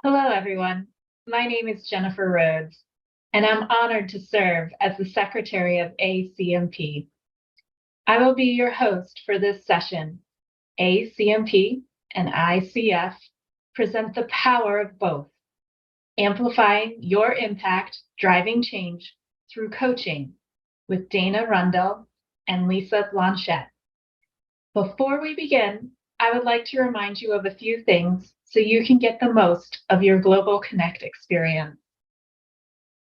Hello, everyone. My name is Jennifer Rhodes, and I'm honored to serve as the Secretary of ACMP. I will be your host for this session. ACMP and ICF present the power of both, amplifying your impact, driving change through coaching with Daena Rundle and Lisa Blanchet. Before we begin, I would like to remind you of a few things so you can get the most of your Global Connect experience.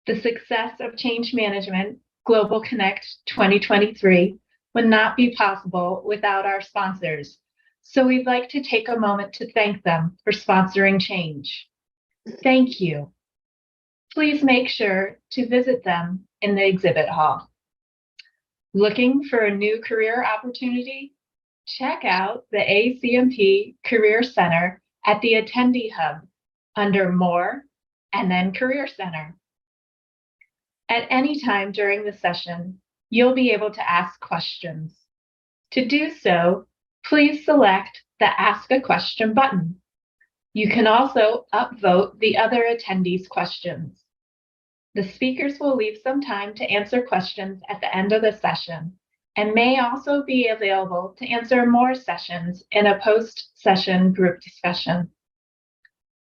The success of Change Management Global Connect 2023 would not be possible without our sponsors, so we'd like to take a moment to thank them for sponsoring Change. Thank you. Please make sure to visit them in the exhibit hall. Looking for a new career opportunity? Check out the ACMP Career Center at the Attendee Hub under More and then Career Center. At any time during the session, you'll be able to ask questions. To do so, please select the Ask a Question button. You can also upvote the other attendees' questions. The speakers will leave some time to answer questions at the end of the session and may also be available to answer more sessions in a post-session group discussion.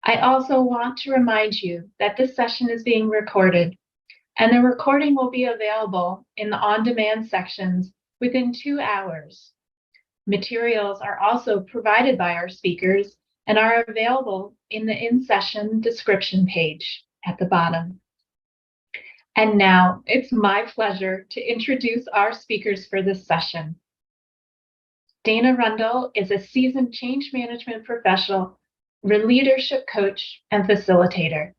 I also want to remind you that this session is being recorded, and the recording will be available in the on-demand sections within 2 hours. Materials are also provided by our speakers and are available in the in-session description page at the bottom. And now it's my pleasure to introduce our speakers for this session. Daena Rundle is a seasoned change management professional, leadership coach, and facilitator.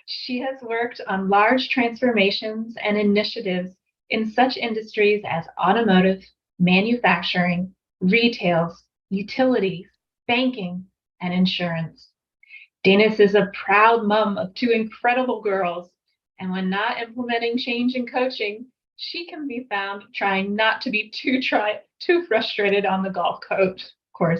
She has worked on large transformations and initiatives in such industries as automotive, manufacturing, retail, utilities, banking, and insurance. Daena is a proud mom of 2 incredible girls, and when not implementing change and coaching, she can be found trying not to be too frustrated on the golf course.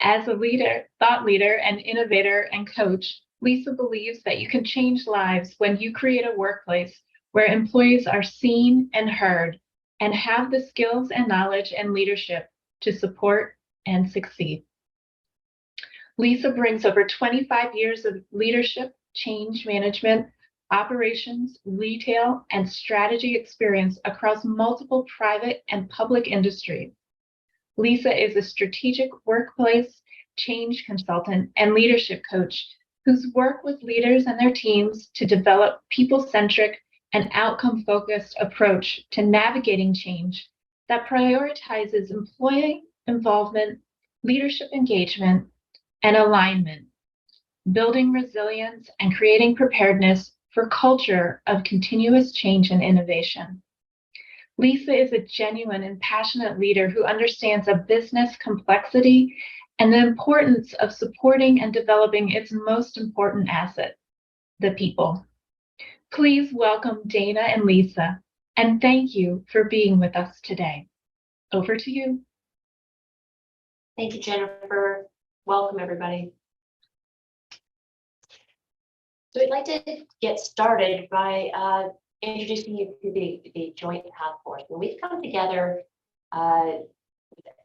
As a leader, thought leader, and innovator and coach, Lisa believes that you can change lives when you create a workplace where employees are seen and heard and have the skills and knowledge and leadership to support and succeed. Lisa brings over 25 years of leadership, change management, operations, retail, and strategy experience across multiple private and public industries. Lisa is a strategic workplace change consultant and leadership coach whose work with leaders and their teams to develop people-centric and outcome-focused approach to navigating change that prioritizes employee involvement, leadership engagement, and alignment, building resilience and creating preparedness for culture of continuous change and innovation. Lisa is a genuine and passionate leader who understands a business complexity and the importance of supporting and developing its most important asset, the people. Please welcome Daena and Lisa, and thank you for being with us today. Over to you. Thank you, Jennifer. Welcome, everybody. So we'd like to get started by introducing you to the joint task force. And we've come together with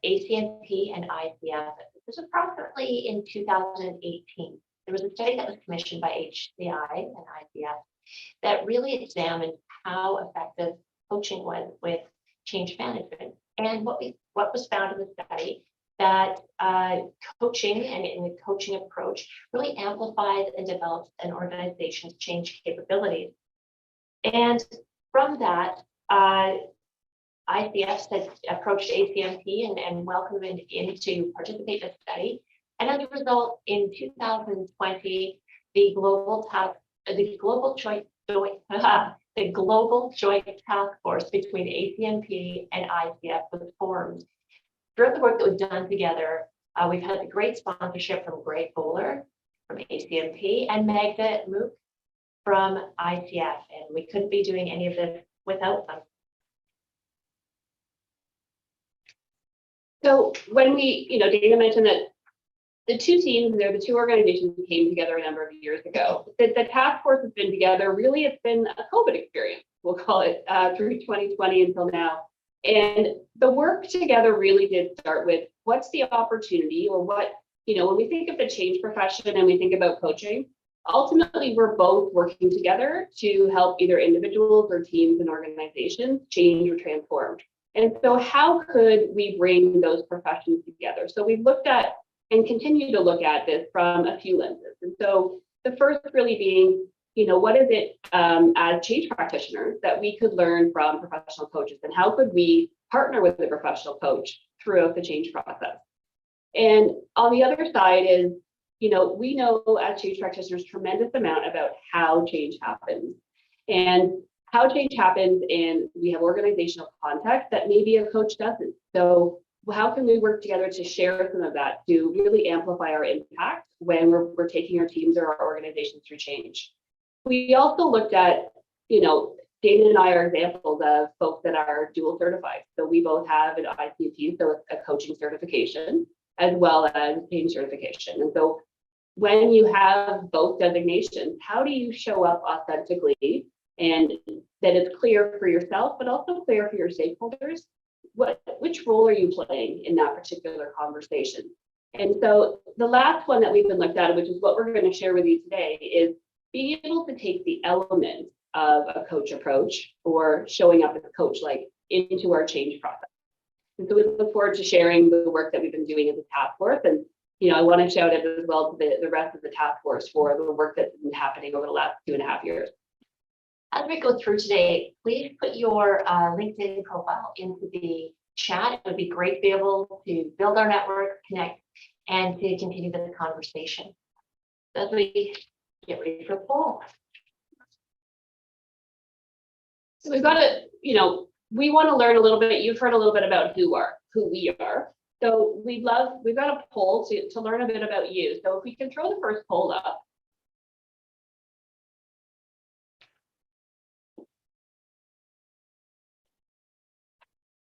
ACMP and ICF. This was approximately in 2018. There was a study that was commissioned by HCI and ICF that really examined how effective coaching was with change management. And what was found in the study that coaching and in the coaching approach really amplifies and develops an organization's change capabilities. And from that, ICF has approached ACMP and welcomed it in to participate in the study. And as a result, in 2020, the global joint task force between ACMP and ICF was formed. Throughout the work that we've done together, we've had the great sponsorship from Greg Bowler from ACMP and Magda Mook from ICF, and we couldn't be doing any of this without them. So when we, Daena mentioned that the two teams, they're the two organizations that came together a number of years ago. The task force has been together, really it's been a COVID experience, we'll call it, through 2020 until now. And the work together really did start with what's the opportunity, or what, when we think of the change profession and we think about coaching, ultimately we're both working together to help either individuals or teams and organizations change or transform. And so how could we bring those professions together? So we've looked at and continue to look at this from a few lenses. And so the first really being, what is it as change practitioners that we could learn from professional coaches, and how could we partner with the professional coach throughout the change process? And on the other side is, we know as change practitioners tremendous amount about how change happens, and how change happens, and we have organizational context that maybe a coach doesn't. So how can we work together to share some of that to really amplify our impact when we're taking our teams or our organizations through change? We also looked at, Daena and I are examples of folks that are dual certified. So we both have an ICF, so a coaching certification, as well as change certification. And so when you have both designations, how do you show up authentically, and that it's clear for yourself, but also clear for your stakeholders? Which role are you playing in that particular conversation? And so the last one that we've been looked at, which is what we're going to share with you today, is being able to take the element of a coach approach, or showing up as a coach, like into our change process. And so we look forward to sharing the work that we've been doing as a task force. And, I want to shout out as well to the rest of the task force for the work that's been happening over the last 2.5 years. As we go through today, please put your LinkedIn profile into the chat. It would be great to be able to build our network, connect, and to continue the conversation. As we get ready for the poll. So we've got to, we want to learn a little bit. You've heard a little bit about who we are. So we've got a poll to learn a bit about you. So if we can throw the first poll up.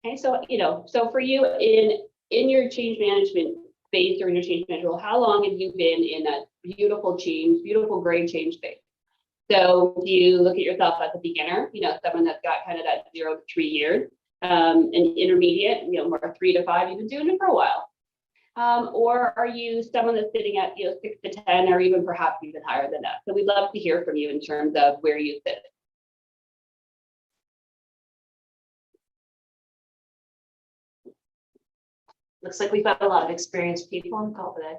Okay, so, so for you in your change management space, or in your change management role, how long have you been in that beautiful gray change space? So do you look at yourself as a beginner, someone that's got kind of that 0 to 3 years, and intermediate, more 3 to 5, you've been doing it for a while. Or are you someone that's sitting at, 6 to 10, or even perhaps even higher than that? So we'd love to hear from you in terms of where you sit. Looks like we've got a lot of experienced people on the call today.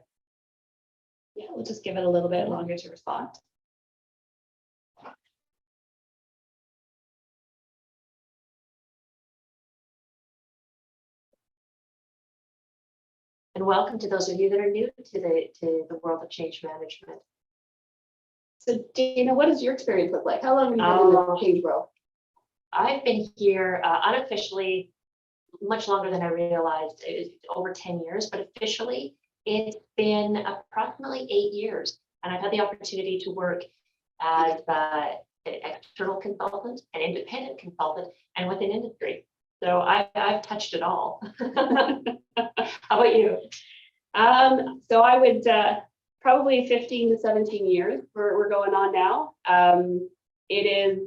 Yeah, we'll just give it a little bit longer to respond. And welcome to those of you that are new to the world of change management. So Daena, what does your experience look like? How long have you been in the change world? I've been here unofficially much longer than I realized. It's over 10 years, but officially it's been approximately 8 years. And I've had the opportunity to work as an external consultant, an independent consultant, and within industry. So I've touched it all. How about you? So I would probably 15 to 17 years we're going on now. It is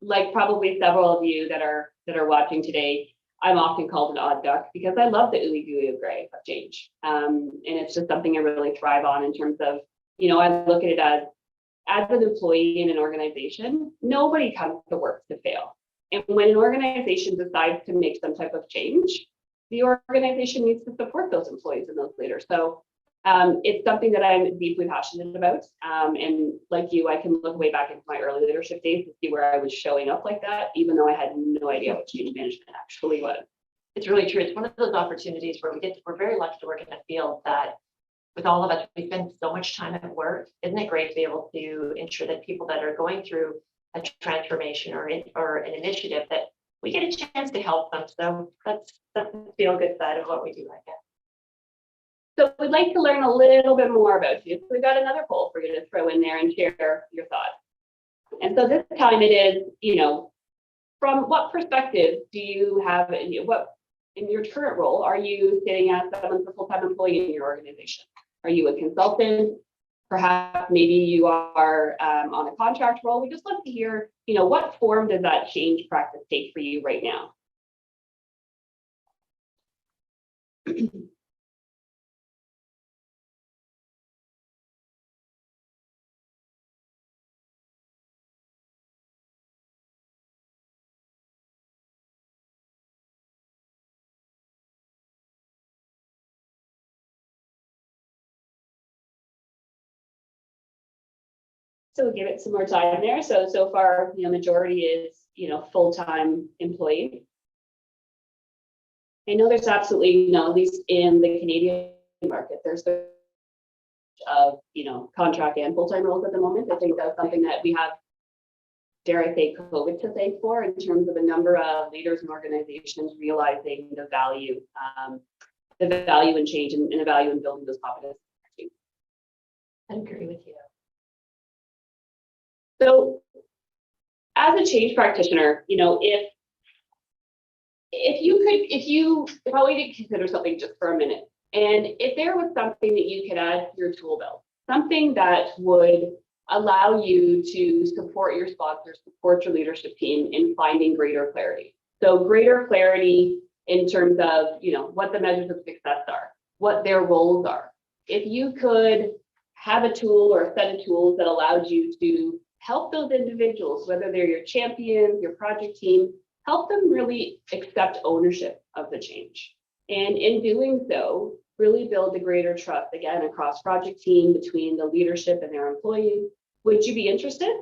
like probably several of you that are watching today. I'm often called an odd duck because I love the ooey gooey of gray of change. And it's just something I really thrive on in terms of, I look at it as an employee in an organization, nobody comes to work to fail. And when an organization decides to make some type of change, the organization needs to support those employees and those leaders. So it's something that I'm deeply passionate about. And like you, I can look way back into my early leadership days to see where I was showing up like that, even though I had no idea what change management actually was. It's really true. It's one of those opportunities where we're very lucky to work in a field that, with all of us, we spend so much time at work. Isn't it great to be able to ensure that people that are going through a transformation or an initiative, that we get a chance to help them? So that's the feel-good side of what we do, I guess. So we'd like to learn a little bit more about you. So we've got another poll for you to throw in there and share your thoughts. And so this time it is, from what perspective do you have, what in your current role, are you sitting as someone's a full-time employee in your organization? Are you a consultant? Perhaps maybe you are on a contract role. We just love to hear, what form does that change practice take for you right now? So we'll give it some more time there. So far, majority is, full-time employee. I know there's absolutely, at least in the Canadian market, there's of, contract and full-time roles at the moment. I think that's something that we have, dare I say, COVID to thank for, in terms of a number of leaders and organizations realizing the value in change and the value in building those competencies. I agree with you. So as a change practitioner, if I want you to consider something just for a minute, and if there was something that you could add to your tool belt, something that would allow you to support your sponsors, support your leadership team in finding greater clarity. So greater clarity in terms of, what the measures of success are, what their roles are. If you could have a tool or a set of tools that allowed you to help those individuals, whether they're your champions, your project team, help them really accept ownership of the change. And in doing so, really build a greater trust, again, across project team, between the leadership and their employees. Would you be interested?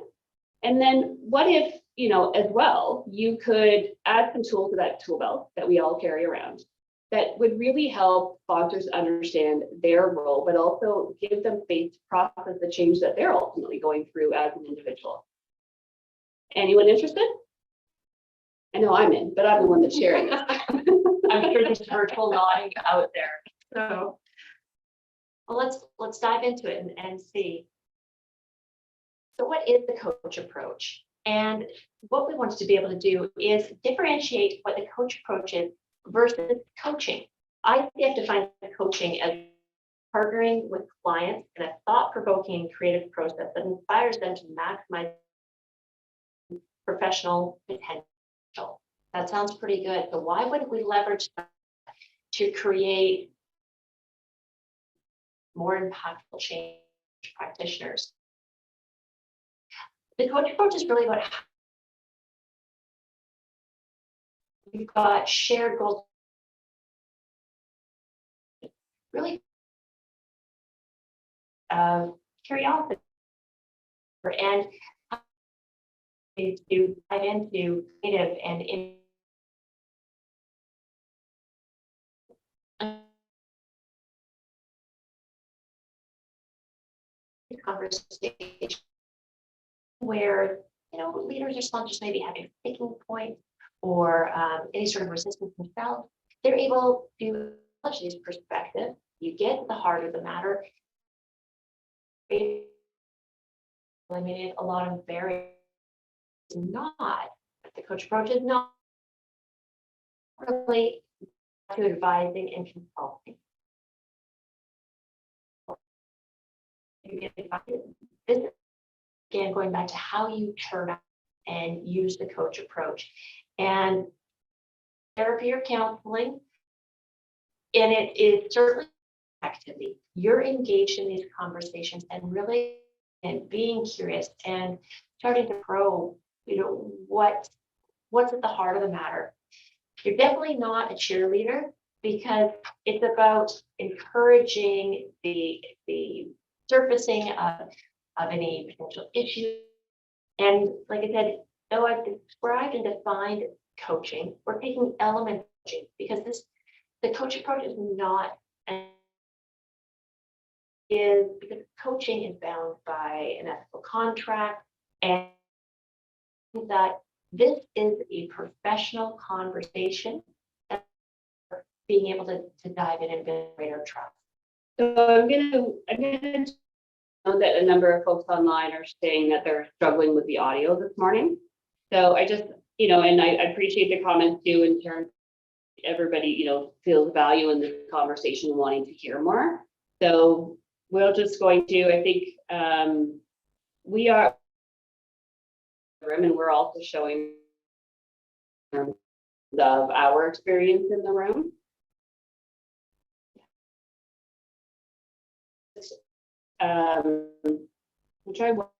And then what if, as well, you could add some tools to that tool belt that we all carry around that would really help sponsors understand their role, but also give them faith to process the change that they're ultimately going through as an individual. Anyone interested? I know I'm in, but I'm the one that's sharing this. I'm sure there's virtual nodding out there. So, well, let's dive into it and see. So what is the coach approach? And what we wanted to be able to do is differentiate what the coach approach is versus coaching. ICF defines coaching as partnering with clients in a thought-provoking and creative process that inspires them to maximize professional potential. That sounds pretty good. So why wouldn't we leverage that to create more impactful change practitioners? The coach approach is really about how we've got shared goals, really curiosity, and to dive into creative and conversation where leaders or sponsors may be having sticking points or any sort of resistance themselves. They're able to touch these perspectives. You get the heart of the matter. Eliminate a lot of barriers. Not the coach approach is not really to advising and consulting. This again, going back to how you turn out and use the coach approach, and therapy or counseling, and it is certainly activity. You're engaged in these conversations and really being curious and starting to probe, what's at the heart of the matter. You're definitely not a cheerleader, because it's about encouraging the surfacing of any potential issues. And like I said, though I've described and defined coaching, we're taking elements of coaching, because the coach approach is not because coaching is bound by an ethical contract, and that this is a professional conversation, and being able to dive in and build greater trust. So I'm gonna know that a number of folks online are saying that they're struggling with the audio this morning. So I just, and I appreciate the comments too, in terms of everybody, feels value in this conversation and wanting to hear more. So we're just going to, I think, we are room, and we're also showing of our experience in the room. Which I will.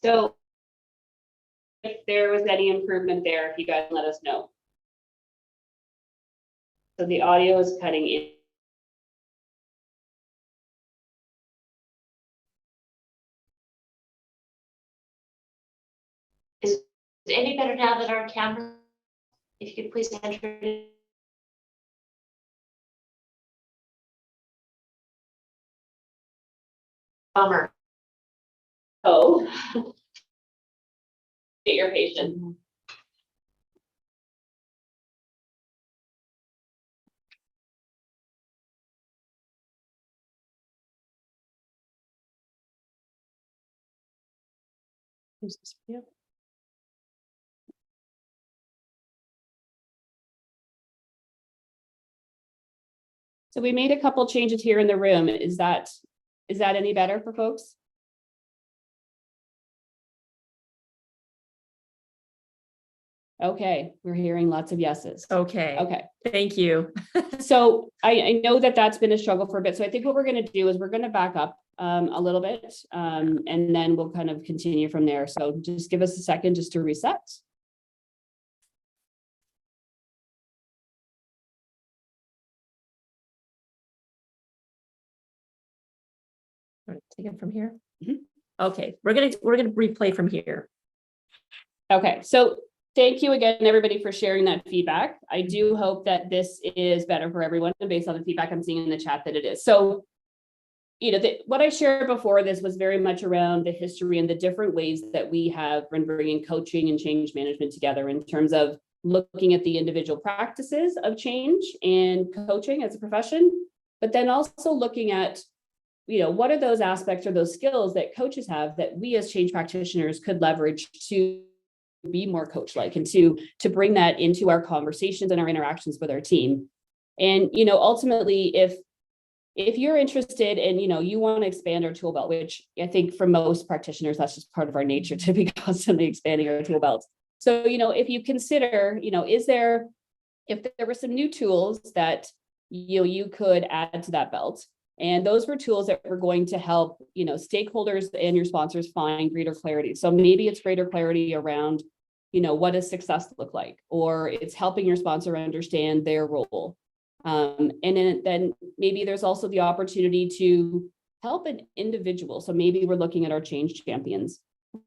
So if there was any improvement there, if you guys let us know. So the audio is cutting in. Is it any better now that our camera, if you could please enter it. Bummer. Oh. Get your patience. Yep. So we made a couple changes here in the room. Is that any better for folks? Okay, we're hearing lots of yeses. Okay. Okay. Thank you. So I know that that's been a struggle for a bit. So I think what we're going to do is we're going to back up a little bit and then we'll kind of continue from there. So just give us a second just to reset. Take it from here. Mhm. Okay, we're gonna replay from here. Okay, so thank you again, everybody, for sharing that feedback. I do hope that this is better for everyone, and based on the feedback I'm seeing in the chat that it is. So, you know, what I shared before this was very much around the history and the different ways that we have been bringing coaching and change management together in terms of looking at the individual practices of change and coaching as a profession, but then also looking at, you know, what are those aspects or those skills that coaches have that we as change practitioners could leverage to be more coach-like and to bring that into our conversations and our interactions with our team. And, you know, ultimately, if you're interested and, you know, you want to expand our tool belt, which I think for most practitioners, that's just part of our nature to be constantly expanding our tool belts. So, you know, if you consider, you know, if there were some new tools that, you know, you could add to that belt, and those were tools that were going to help, you know, stakeholders and your sponsors find greater clarity. So maybe it's greater clarity around, you know, what does success look like, or it's helping your sponsor understand their role. And then maybe there's also the opportunity to help an individual. So maybe we're looking at our change champions,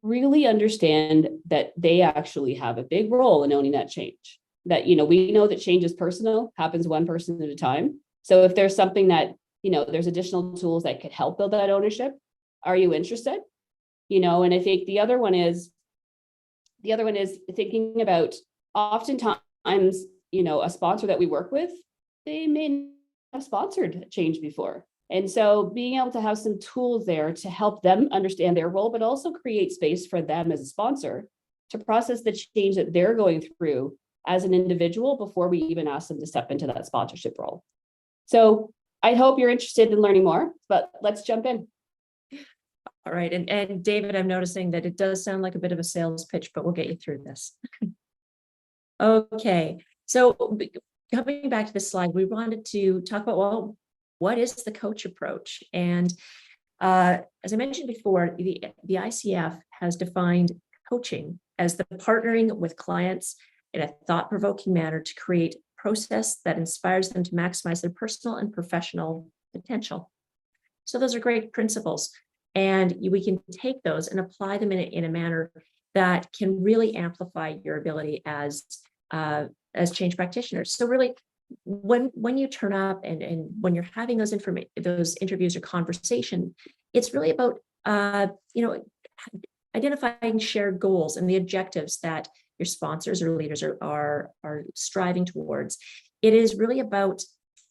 really understand that they actually have a big role in owning that change. That, you know, we know that change is personal, happens one person at a time. So if there's something that, you know, there's additional tools that could help build that ownership, are you interested? You know, and I think the other one is thinking about oftentimes, you know, a sponsor that we work with, they may not have sponsored change before. And so being able to have some tools there to help them understand their role, but also create space for them as a sponsor to process the change that they're going through as an individual before we even ask them to step into that sponsorship role. So I hope you're interested in learning more, but let's jump in. All right, and David, I'm noticing that it does sound like a bit of a sales pitch, but we'll get you through this. Okay, so coming back to this slide, we wanted to talk about, well, what is the coach approach? And as I mentioned before, the ICF has defined coaching as the partnering with clients in a thought-provoking manner to create a process that inspires them to maximize their personal and professional potential. So those are great principles. And we can take those and apply them in a manner that can really amplify your ability as change practitioners. So really, when you turn up and when you're having those interviews or conversation, it's really about identifying shared goals and the objectives that your sponsors or leaders are striving towards. It is really about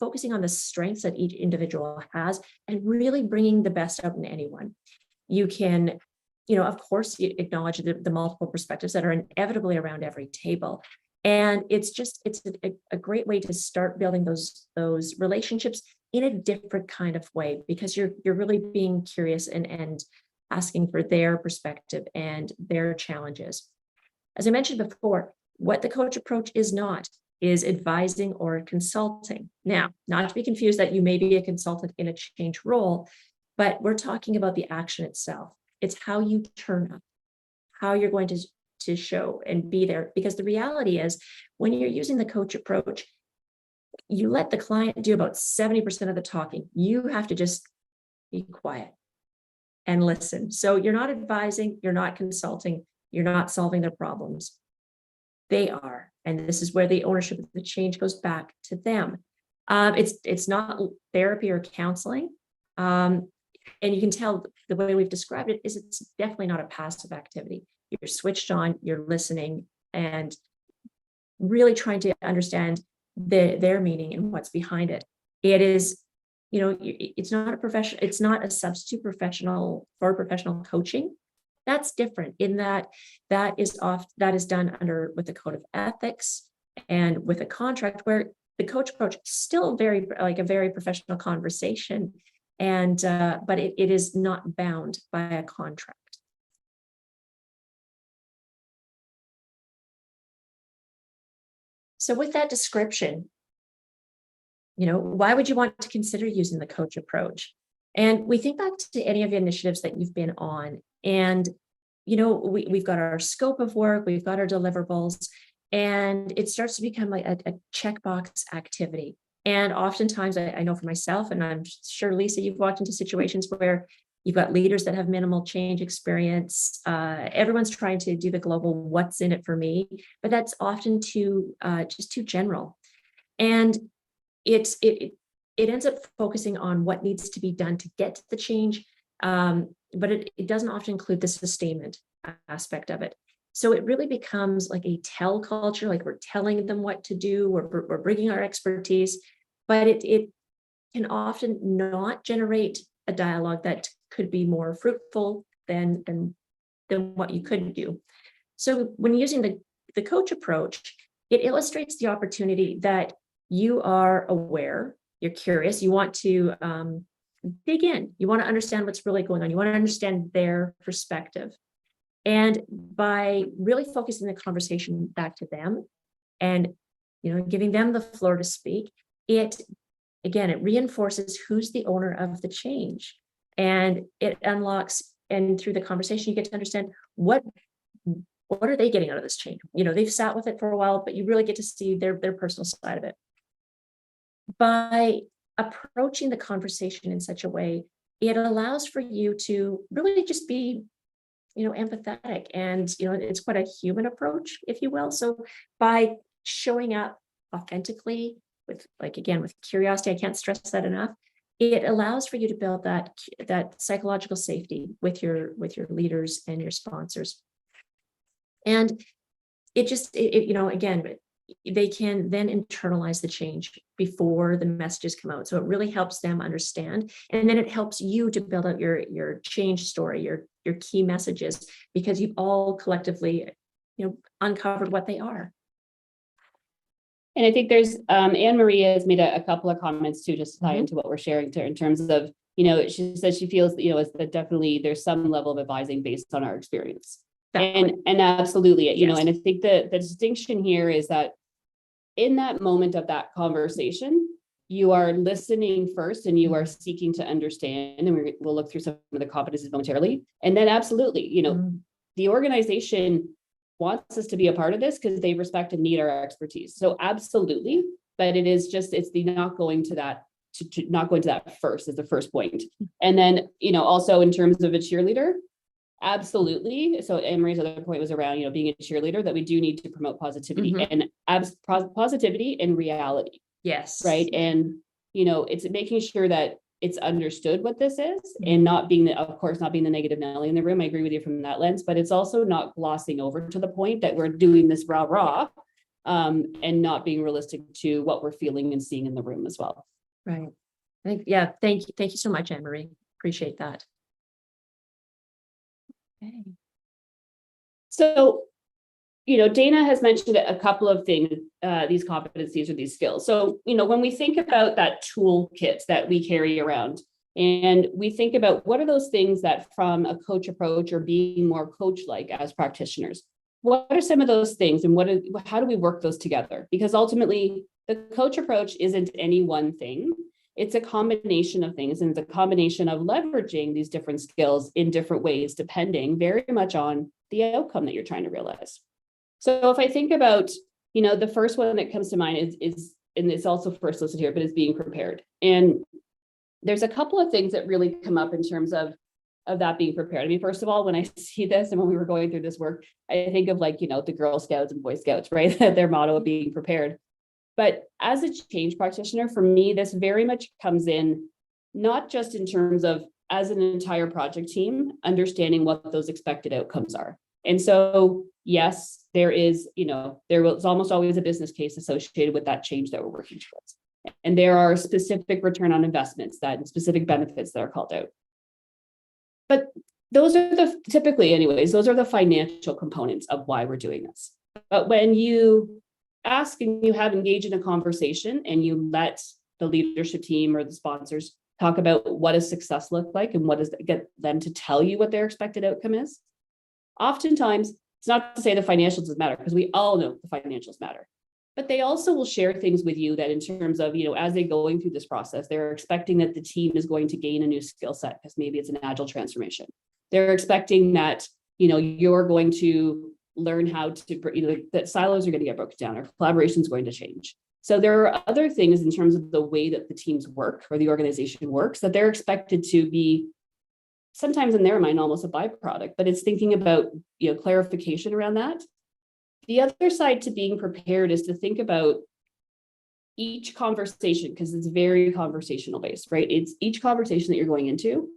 focusing on the strengths that each individual has and really bringing the best out in anyone. You can, of course, you acknowledge the multiple perspectives that are inevitably around every table. And it's a great way to start building those relationships in a different kind of way, because you're really being curious and asking for their perspective and their challenges. As I mentioned before, what the coach approach is not is advising or consulting. Now, not to be confused that you may be a consultant in a change role, but we're talking about the action itself. It's how you turn up, how you're going to show and be there. Because the reality is, when you're using the coach approach, you let the client do about 70% of the talking. You have to just be quiet and listen. So you're not advising, you're not consulting, you're not solving their problems. They are. And this is where the ownership of the change goes back to them. It's not therapy or counseling. And you can tell the way we've described it is it's definitely not a passive activity. You're switched on, you're listening, and really trying to understand their meaning and what's behind it. It is, it's not a profession, it's not a substitute professional for professional coaching. That's different in that is done with the code of ethics and with a contract, where the coach approach is still very like a very professional conversation. And but it is not bound by a contract. So with that description, why would you want to consider using the coach approach? And we think back to any of the initiatives that you've been on, and we've got our scope of work, we've got our deliverables, and it starts to become like a checkbox activity. And oftentimes, I know for myself, and I'm sure, Lisa, you've walked into situations where you've got leaders that have minimal change experience. Everyone's trying to do the global what's in it for me, but that's often just too general. And it ends up focusing on what needs to be done to get to the change, but it doesn't often include the sustainment aspect of it. So it really becomes like a tell culture, like we're telling them what to do, we're bringing our expertise, but it can often not generate a dialogue that could be more fruitful than what you could do. So when using the coach approach, it illustrates the opportunity that you are aware, you're curious, you want to dig in, you want to understand what's really going on, you want to understand their perspective. And by really focusing the conversation back to them and giving them the floor to speak, it reinforces who's the owner of the change. And it unlocks, and through the conversation, you get to understand what are they getting out of this change. They've sat with it for a while, but you really get to see their personal side of it. By approaching the conversation in such a way, it allows for you to really just be empathetic, and it's quite a human approach, if you will. So by showing up authentically with curiosity, I can't stress that enough, it allows for you to build that psychological safety with your leaders and your sponsors. And they can then internalize the change before the messages come out. So it really helps them understand. And then it helps you to build out your change story, your key messages, because you've all collectively, uncovered what they are. And I think there's Anne Marie has made a couple of comments too, just to tie into what we're sharing in terms of, she says she feels, that definitely there's some level of advising based on our experience. And absolutely, Yes. And I think the distinction here is that in that moment of that conversation, you are listening first and you are seeking to understand, and we'll look through some of the competencies momentarily. And then absolutely, the organization wants us to be a part of this because they respect and need our expertise. So absolutely, but it's the not going to that, to not going to that first is the first point. And then, also in terms of a cheerleader, absolutely. So Anne Marie's other point was around, being a cheerleader, that we do need to promote positivity and positivity and reality. Yes. Right. And, it's making sure that it's understood what this is and not being the negative Nelly in the room. I agree with you from that lens, but it's also not glossing over to the point that we're doing this rah, and not being realistic to what we're feeling and seeing in the room as well. Right. Thank you so much, Anne Marie. Appreciate that. Okay. So, Daena has mentioned a couple of things, these competencies or these skills. So, when we think about that toolkit that we carry around, and we think about what are those things that from a coach approach or being more coach-like as practitioners, what are some of those things and how do we work those together? Because ultimately the coach approach isn't any one thing. It's a combination of things, and it's a combination of leveraging these different skills in different ways, depending very much on the outcome that you're trying to realize. So if I think about, the first one that comes to mind is, and it's also first listed here, but is being prepared. And there's a couple of things that really come up in terms of that being prepared. I mean, first of all, when I see this and when we were going through this work, I think of the Girl Scouts and Boy Scouts, right? Their motto of being prepared. But as a change practitioner, for me, this very much comes in, not just in terms of as an entire project team, understanding what those expected outcomes are. And so, yes, there was almost always a business case associated with that change that we're working towards. And there are specific return on investments and specific benefits that are called out. But those are typically anyways, those are the financial components of why we're doing this. But when you ask and you have engaged in a conversation and you let the leadership team or the sponsors talk about what does success look like and what does get them to tell you what their expected outcome is, oftentimes it's not to say the financials doesn't matter, because we all know the financials matter. But they also will share things with you that in terms of, as they're going through this process, they're expecting that the team is going to gain a new skill set because maybe it's an agile transformation. They're expecting that, you're going to learn how to, that silos are going to get broken down or collaboration is going to change. So there are other things in terms of the way that the teams work or the organization works that they're expected to be sometimes in their mind almost a byproduct, but it's thinking about, clarification around that. The other side to being prepared is to think about each conversation, because it's very conversational based, right? It's each conversation that you're going into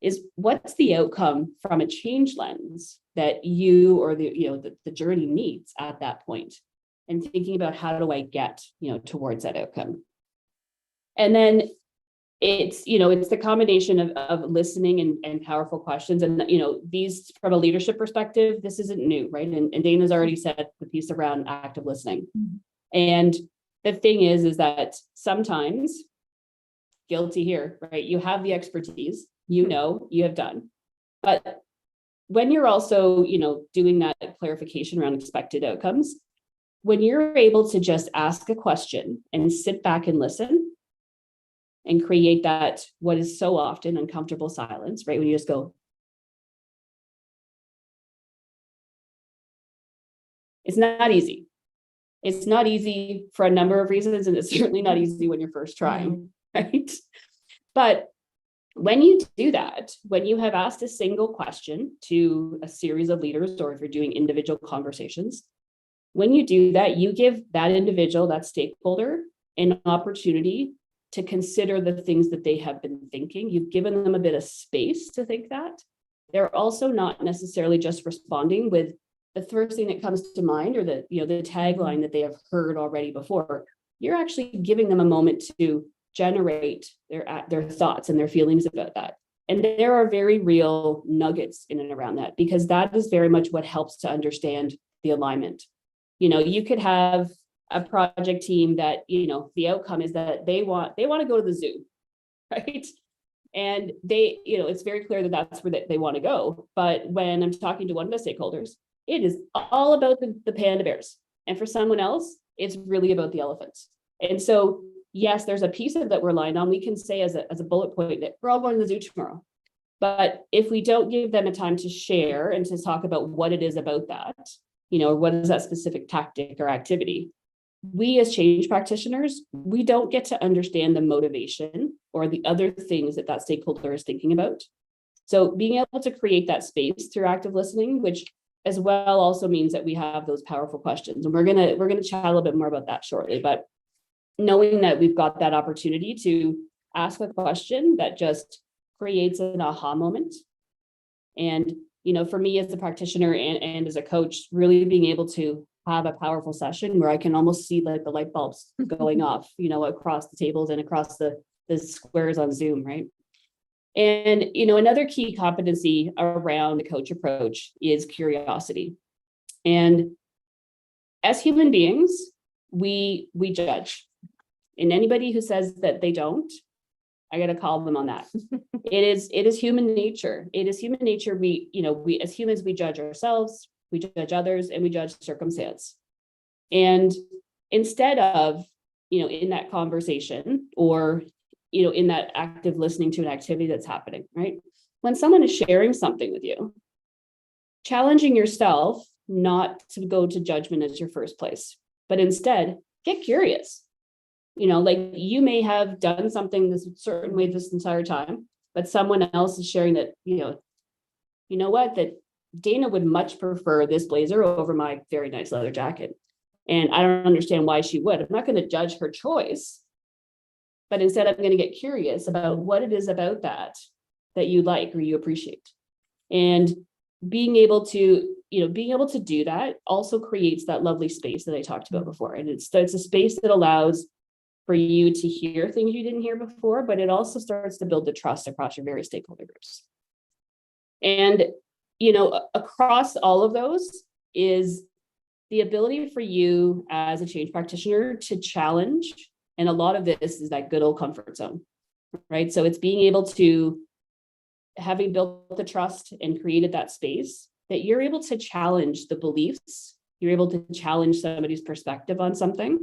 is what's the outcome from a change lens that you or the journey needs at that point, and thinking about how do I get, towards that outcome. And then it's the combination of listening and powerful questions. And, these from a leadership perspective, this isn't new, right? And Daena's already said the piece around active listening. Mm-hmm. And the thing is that sometimes, guilty here, right? You have the expertise, you have done. But when you're also, doing that clarification around expected outcomes, when you're able to just ask a question and sit back and listen, and create that, what is so often uncomfortable silence, right? When you just go, it's not easy. It's not easy for a number of reasons, and it's certainly not easy when you're first trying, right? But when you do that, when you have asked a single question to a series of leaders, or if you're doing individual conversations, when you do that, you give that individual, that stakeholder, an opportunity to consider the things that they have been thinking. You've given them a bit of space to think that. They're also not necessarily just responding with the first thing that comes to mind or the tagline that they have heard already before. You're actually giving them a moment to generate their thoughts and their feelings about that. And there are very real nuggets in and around that, because that is very much what helps to understand the alignment. You could have a project team that, the outcome is that they want to go to the zoo, right? And they, it's very clear that that's where they want to go. But when I'm talking to one of the stakeholders, it is all about the panda bears. And for someone else, it's really about the elephants. And so, yes, there's a piece of that we're aligned on. We can say as a bullet point that we're all going to the zoo tomorrow. But if we don't give them a time to share and to talk about what it is about that, or what is that specific tactic or activity, we as change practitioners, we don't get to understand the motivation or the other things that stakeholder is thinking about. So being able to create that space through active listening, which as well also means that we have those powerful questions. And we're gonna chat a little bit more about that shortly, but knowing that we've got that opportunity to ask a question that just creates an aha moment. And, for me as a practitioner and as a coach, really being able to have a powerful session where I can almost see like the light bulbs going off, across the tables and across the squares on Zoom, right? And, you know, another key competency around the coach approach is curiosity. And as human beings, we judge. And anybody who says that they don't, I got to call them on that. It is human nature. It is human nature. We as humans, we judge ourselves, we judge others, and we judge circumstance. And instead of, in that conversation or, in that active listening to an activity that's happening, right? When someone is sharing something with you, challenging yourself not to go to judgment as your first place, but instead get curious. Like you may have done something this certain way this entire time, but someone else is sharing that, you know what, that Daena would much prefer this blazer over my very nice leather jacket. And I don't understand why she would. I'm not going to judge her choice, but instead I'm going to get curious about what it is about that you like or you appreciate. And being able to do that also creates that lovely space that I talked about before. And it's a space that allows for you to hear things you didn't hear before, but it also starts to build the trust across your various stakeholder groups. And, across all of those is the ability for you as a change practitioner to challenge. And a lot of this is that good old comfort zone, right? So it's being able to, having built the trust and created that space, that you're able to challenge the beliefs, you're able to challenge somebody's perspective on something.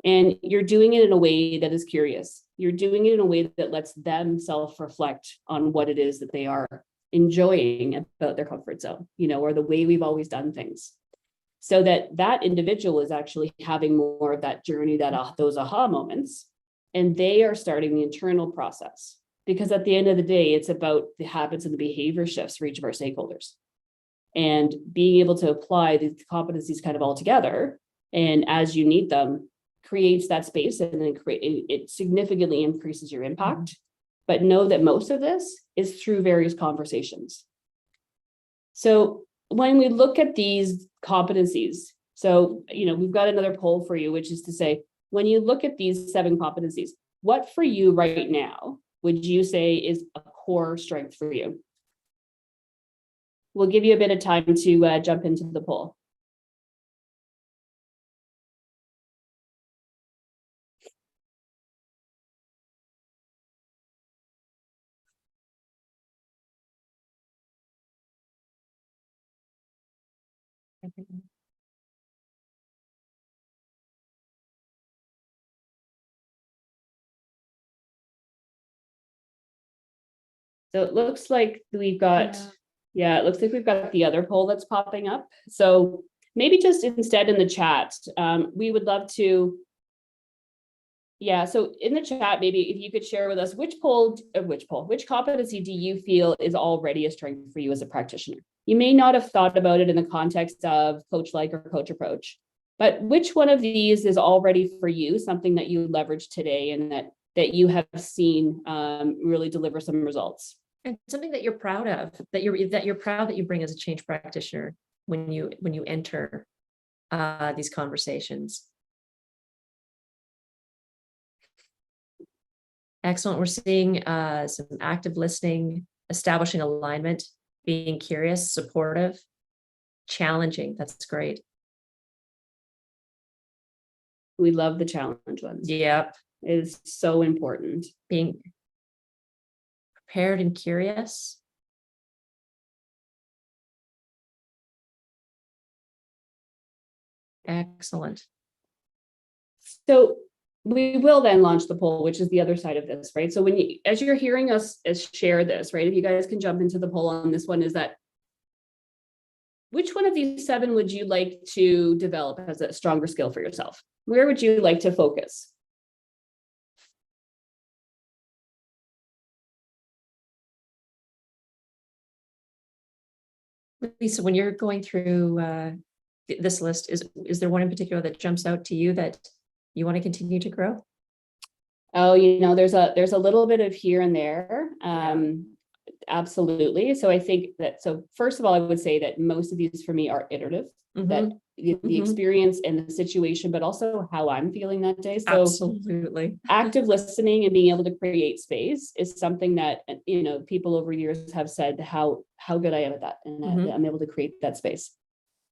And you're doing it in a way that is curious. You're doing it in a way that lets them self-reflect on what it is that they are enjoying about their comfort zone, or the way we've always done things. So that individual is actually having more of that journey, those aha moments, and they are starting the internal process. Because at the end of the day, it's about the habits and the behavior shifts for each of our stakeholders. And being able to apply the competencies kind of all together, and as you need them, creates that space, and then it significantly increases your impact. But know that most of this is through various conversations. So when we look at these competencies, so we've got another poll for you, which is to say, when you look at these 7 competencies, what for you right now would you say is a core strength for you? We'll give you a bit of time to jump into the poll. So it looks like we've got, it looks like we've got the other poll that's popping up. So maybe just instead in the chat, we would love to, so in the chat, maybe if you could share with us which competency do you feel is already a strength for you as a practitioner? You may not have thought about it in the context of coach-like or coach approach, but which one of these is already for you something that you leverage today and that you have seen really deliver some results? And something that you're proud of, that you're proud that you bring as a change practitioner when you enter these conversations. Excellent. We're seeing some active listening, establishing alignment, being curious, supportive, challenging. That's great. We love the challenge ones. Yep. It is so important. Being prepared and curious. Excellent. So we will then launch the poll, which is the other side of this, right? So as you're hearing us share this, right? If you guys can jump into the poll on this one, is that which one of these 7 would you like to develop as a stronger skill for yourself? Where would you like to focus? Lisa, when you're going through this list, is there one in particular that jumps out to you that you want to continue to grow? Oh, there's a little bit of here and there. Absolutely. So I think that, so first of all, I would say that most of these for me are iterative, that the Mhm. experience and the situation, but also how I'm feeling that day. So Absolutely. active listening and being able to create space is something that, people over years have said how good I am at that. And that Mhm. I'm able to create that space.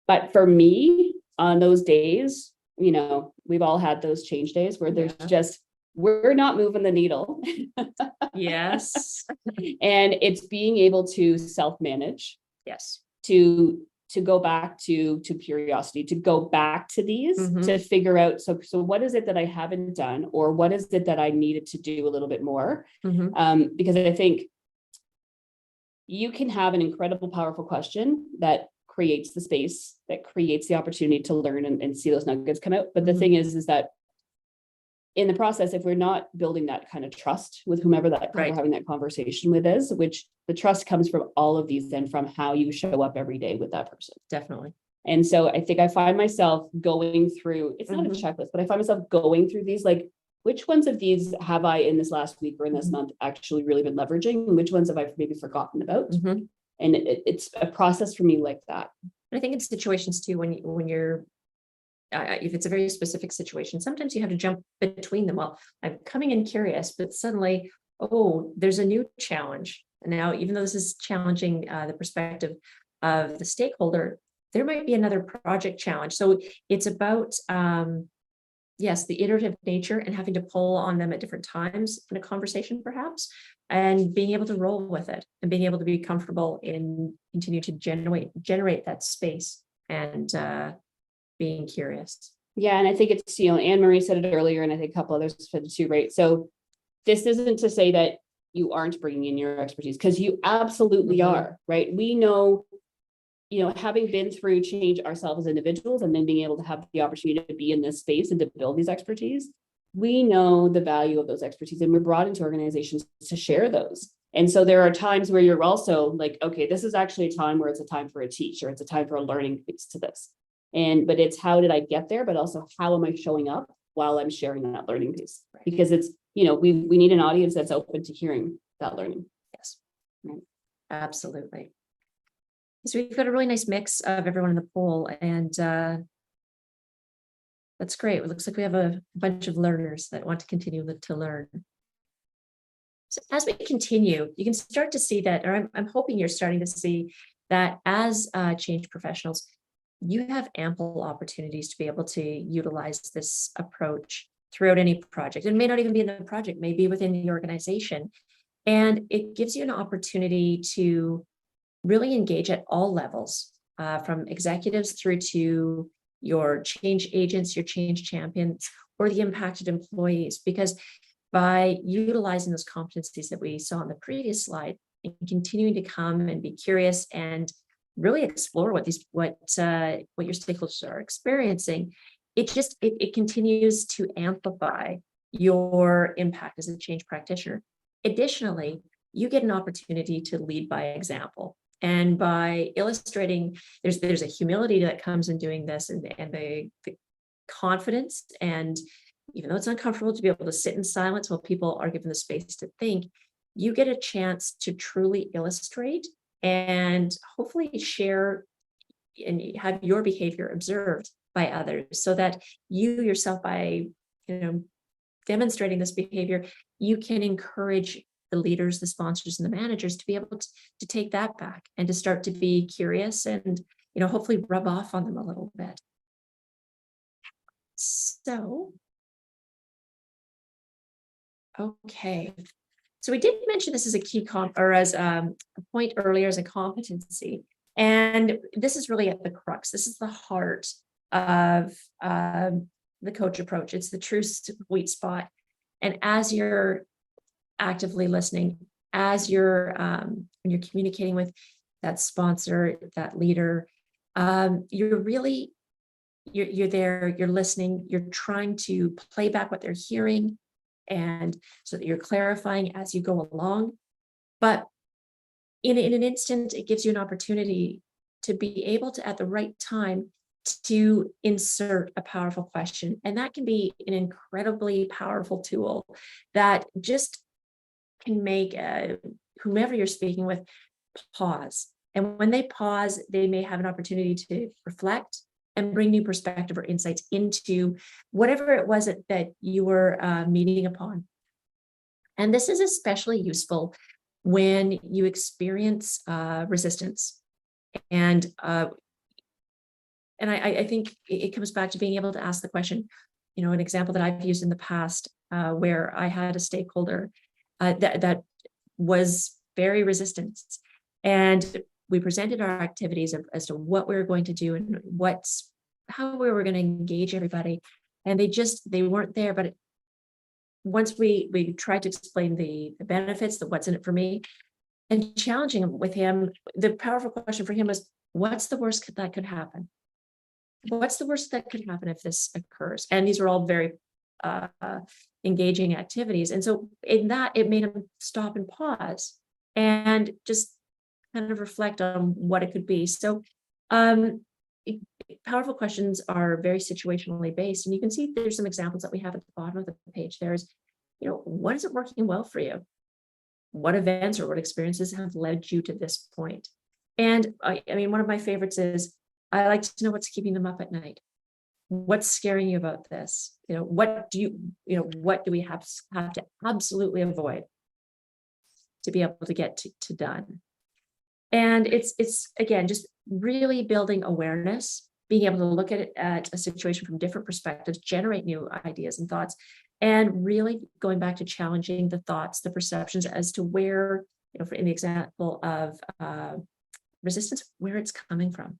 But for me, on those days, we've all had those change days where there's Yeah. just, we're not moving the needle. Yes. And it's being able to self-manage, Yes. to go back to curiosity, to go back to these, Mhm. to figure out, so what is it that I haven't done, or what is it that I needed to do a little bit more? Mhm. Because I think you can have an incredible, powerful question that creates the space, that creates the opportunity to learn and see those nuggets come out. But the Mhm. thing is that in the process, if we're not building that kind of trust with whomever that Right. we're having that conversation with is, which the trust comes from all of these, then from how you show up every day with that person. Definitely. And so I think I find myself going through, it's not a Mhm. checklist, but I find myself going through these, like, which ones of these have I in this last week or in this Mhm. month actually really been leveraging? And which ones have I maybe forgotten about? Mhm. And it's a process for me like that. And I think in situations too, when you're if it's a very specific situation, sometimes you have to jump between them. Well, I'm coming in curious, but suddenly, oh, there's a new challenge. And now, even though this is challenging the perspective of the stakeholder, there might be another project challenge. So it's about, yes, the iterative nature and having to pull on them at different times in a conversation, perhaps, and being able to roll with it and being able to be comfortable in continue to generate that space and being curious. Yeah. And I think it's, Anne Marie said it earlier, and I think a couple others said it too, right? So this isn't to say that you aren't bringing in your expertise, because you absolutely Mhm. are, right? We know, having been through change ourselves as individuals, and then being able to have the opportunity to be in this space and to build these expertise, we know the value of those expertise, and we're brought into organizations to share those. And so there are times where you're also like, okay, this is actually a time where it's a time for a teach, or it's a time for a learning piece to this. But it's how did I get there, but also how am I showing up while I'm sharing that learning piece? Right. Because it's, we need an audience that's open to hearing that learning. Yes, Right. absolutely. So we've got a really nice mix of everyone in the poll, and that's great. It looks like we have a bunch of learners that want to continue to learn. So as we continue, you can start to see that, or I'm hoping you're starting to see that as change professionals, you have ample opportunities to be able to utilize this approach throughout any project. It may not even be in the project, maybe within the organization. And it gives you an opportunity to really engage at all levels, from executives through to your change agents, your change champions, or the impacted employees, because by utilizing those competencies that we saw on the previous slide and continuing to come and be curious and really explore what your stakeholders are experiencing, it continues to amplify your impact as a change practitioner. Additionally, you get an opportunity to lead by example. And by illustrating, there's a humility that comes in doing this, and the confidence, and even though it's uncomfortable to be able to sit in silence while people are given the space to think, you get a chance to truly illustrate and hopefully share and have your behavior observed by others, so that you yourself, by demonstrating this behavior, you can encourage the leaders, the sponsors, and the managers to be able to take that back and to start to be curious and hopefully rub off on them a little bit. So, okay. So we did mention this as a key as a point earlier as a competency. And this is really at the crux. This is the heart of the coach approach. It's the true sweet spot. And as you're actively listening, as you're when you're communicating with that sponsor, that leader, you're there, you're listening, you're trying to play back what they're hearing, and so that you're clarifying as you go along. But in an instant, it gives you an opportunity to be able to, at the right time, to insert a powerful question. And that can be an incredibly powerful tool that just can make whomever you're speaking with, pause. And when they pause, they may have an opportunity to reflect and bring new perspective or insights into whatever it was that you were meeting upon. And this is especially useful when you experience resistance. And I think it comes back to being able to ask the question, an example that I've used in the past where I had a stakeholder that was very resistant. And we presented our activities as to what we were going to do and how we were going to engage everybody. And they weren't there. But once we tried to explain the benefits, the what's in it for me, and challenging him with him, the powerful question for him was, what's the worst that could happen? What's the worst that could happen if this occurs? And these were all very engaging activities. And so in that, it made him stop and pause and just kind of reflect on what it could be. So powerful questions are very situationally based. And you can see there's some examples that we have at the bottom of the page. There's, what is it working well for you? What events or what experiences have led you to this point? And I mean, one of my favorites is, I like to know what's keeping them up at night. What's scaring you about this? What do we have to absolutely avoid to be able to get to done? And it's again, just really building awareness, being able to look at a situation from different perspectives, generate new ideas and thoughts, and really going back to challenging the thoughts, the perceptions as to where, in the example of resistance, where it's coming from.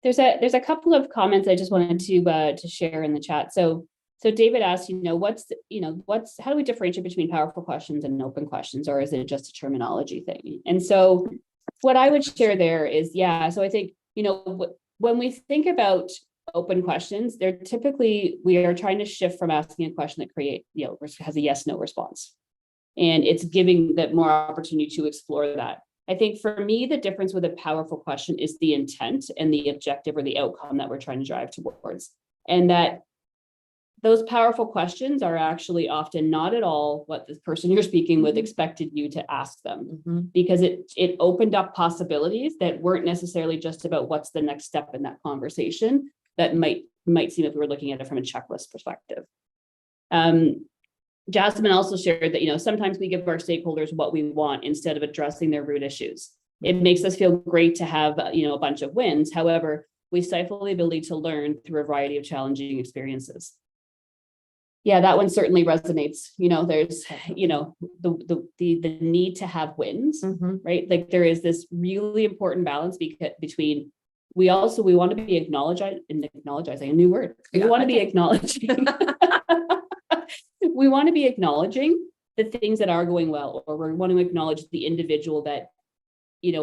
There's a couple of comments I just wanted to share in the chat. So David asked, how do we differentiate between powerful questions and open questions, or is it just a terminology thing? And so what I would share there is, so I think, when we think about open questions, they're typically, we are trying to shift from asking a question that has a yes, no response. And it's giving that more opportunity to explore that. I think for me, the difference with a powerful question is the intent and the objective or the outcome that we're trying to drive towards. And that those powerful questions are actually often not at all what the person you're speaking with expected you to ask them, because it opened up possibilities that weren't necessarily just about what's the next step in that conversation that might seem if we were looking at it from a checklist perspective. Jasmine also shared that, sometimes we give our stakeholders what we want instead of addressing their root issues. It makes us feel great to have, a bunch of wins. However, we stifle the ability to learn through a variety of challenging experiences. Yeah, that one certainly resonates. There's, the need to have wins, right? Like there is this really important balance between we want to be acknowledging a new word. We want to be acknowledging. We want to be acknowledging the things that are going well, or we want to acknowledge the individual that,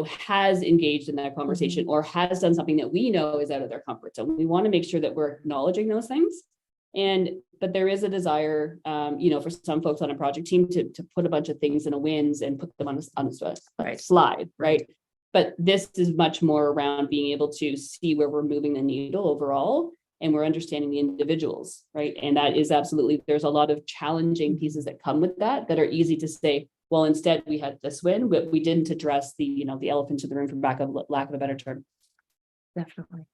has engaged in that conversation or has done something that we know is out of their comfort zone. We want to make sure that we're acknowledging those things. But there is a desire, for some folks on a project team to put a bunch of things in a wins and put them on a slide, right? But this is much more around being able to see where we're moving the needle overall, and we're understanding the individuals, right? And that is absolutely, there's a lot of challenging pieces that come with that are easy to say, well, instead we had this win, but we didn't address the elephant in the room, for lack of a better term. Definitely.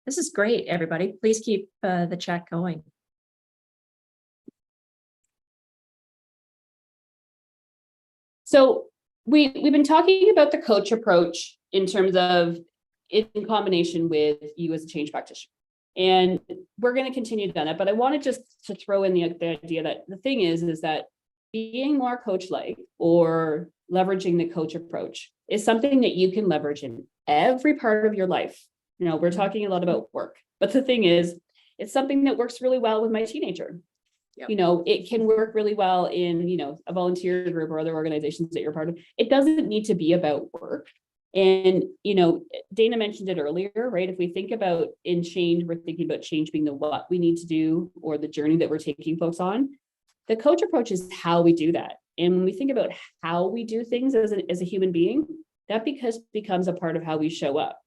This is great, everybody. Please keep the chat going. So we've been talking about the coach approach in terms of in combination with you as a change practitioner. And we're going to continue down that, but I wanted just to throw in the idea that the thing is that being more coach-like or leveraging the coach approach is something that you can leverage in every part of your life. We're talking a lot about work, but the thing is, it's something that works really well with my teenager. Yep. It can work really well in, a volunteer group or other organizations that you're part of. It doesn't need to be about work. And, Daena mentioned it earlier, right? If we think about in change, we're thinking about change being the what we need to do or the journey that we're taking folks on. The coach approach is how we do that. And when we think about how we do things as a human being, that becomes a part of how we show up.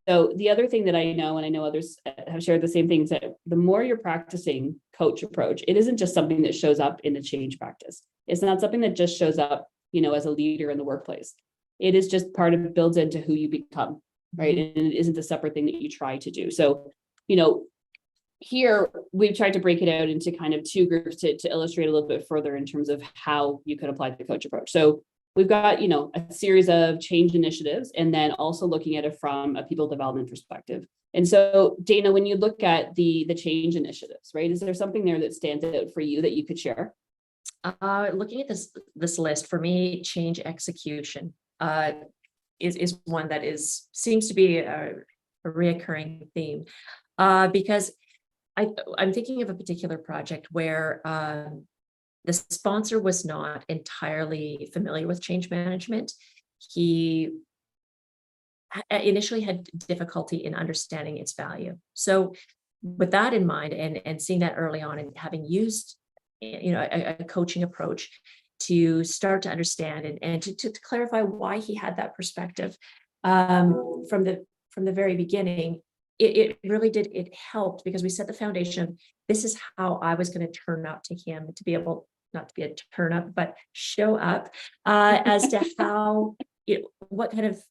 So the other thing that I know, and I know others have shared the same things, that the more you're practicing coach approach, it isn't just something that shows up in a change practice. It's not something that just shows up as a leader in the workplace. It is just part of, builds into who you become, right? And it isn't a separate thing that you try to do. So, here we've tried to break it out into kind of two groups to illustrate a little bit further in terms of how you could apply the coach approach. So we've got, a series of change initiatives, and then also looking at it from a people development perspective. And so, Daena, when you look at the change initiatives, right, is there something there that stands out for you that you could share? Looking at this list, for me, change execution is one that seems to be a reoccurring theme, because I'm thinking of a particular project where the sponsor was not entirely familiar with change management. He initially had difficulty in understanding its value. So with that in mind, and seeing that early on, and having used a coaching approach to start to understand and to clarify why he had that perspective from the very beginning, it really did. It helped because we set the foundation. This is how I was going to turn up to him, to be able, not to be a turn up, but show up as to how, what kind of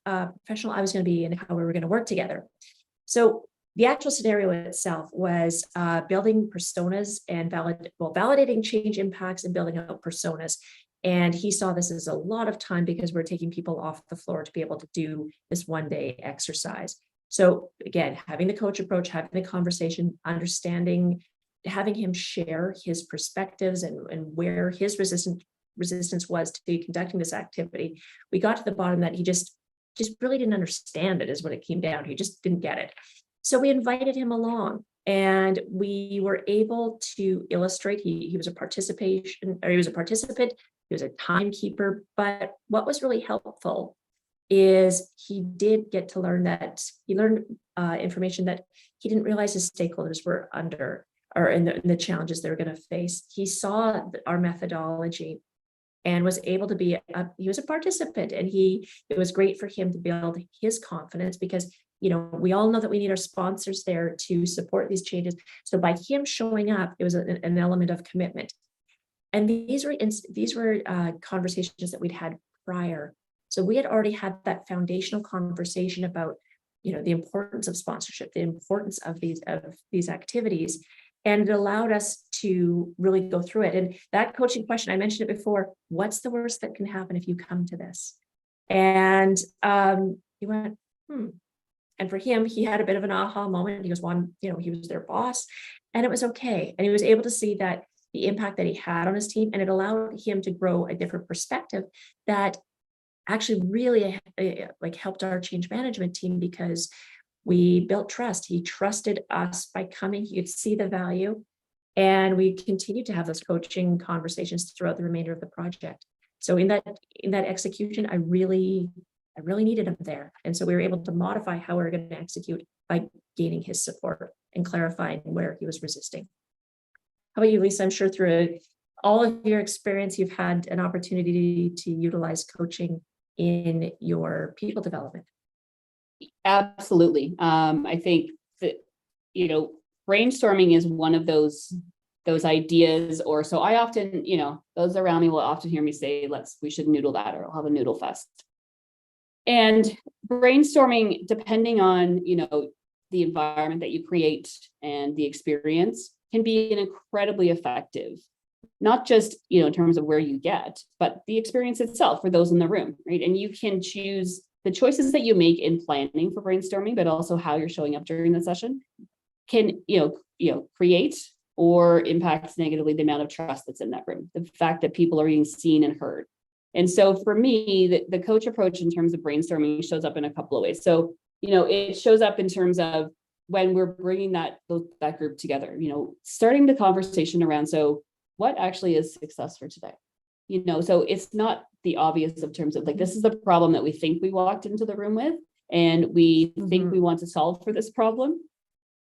professional I was going to be and how we were going to work together. So the actual scenario itself was building personas and validating change impacts and building out personas. And he saw this as a lot of time because we're taking people off the floor to be able to do this one-day exercise. So again, having the coach approach, having the conversation, understanding, having him share his perspectives and where his resistance was to conducting this activity, we got to the bottom that he just really didn't understand it, is what it came down to. He just didn't get it. So we invited him along, and we were able to illustrate. He was a participant, he was a timekeeper, but what was really helpful is he did get to learn that he learned information that he didn't realize his stakeholders were under, or in the challenges they were going to face. He saw our methodology and was able to be he was a participant, and it was great for him to build his confidence, because we all know that we need our sponsors there to support these changes. So by him showing up, it was an element of commitment. And these were conversations that we'd had prior. So we had already had that foundational conversation about, the importance of sponsorship, the importance of these activities, and it allowed us to really go through it. And that coaching question, I mentioned it before: what's the worst that can happen if you come to this? And he went, And for him, he had a bit of an aha moment. He goes, he was their boss, and it was okay. And he was able to see that the impact that he had on his team, and it allowed him to grow a different perspective that actually really helped our change management team, because we built trust. He trusted us by coming. He could see the value, and we continued to have those coaching conversations throughout the remainder of the project. So in that execution, I really needed him there, and so we were able to modify how we were going to execute by gaining his support and clarifying where he was resisting. How about you, Lisa? I'm sure through all of your experience, you've had an opportunity to utilize coaching in your people development. Absolutely. I think that, brainstorming is one of those ideas, or so I often, those around me will often hear me say, we should noodle that, or I'll have a noodle fest. And brainstorming, depending on, the environment that you create and the experience, can be an incredibly effective, not just, in terms of where you get, but the experience itself for those in the room, right? And you can choose the choices that you make in planning for brainstorming, but also how you're showing up during the session can, create or impact negatively the amount of trust that's in that room, the fact that people are being seen and heard. And so for me, the coach approach in terms of brainstorming shows up in a couple of ways. So, it shows up in terms of when we're bringing that group together, starting the conversation around, so what actually is success for today? So it's not the obvious of terms of this is the problem that we think we walked into the room with, and we think we want to solve for this problem.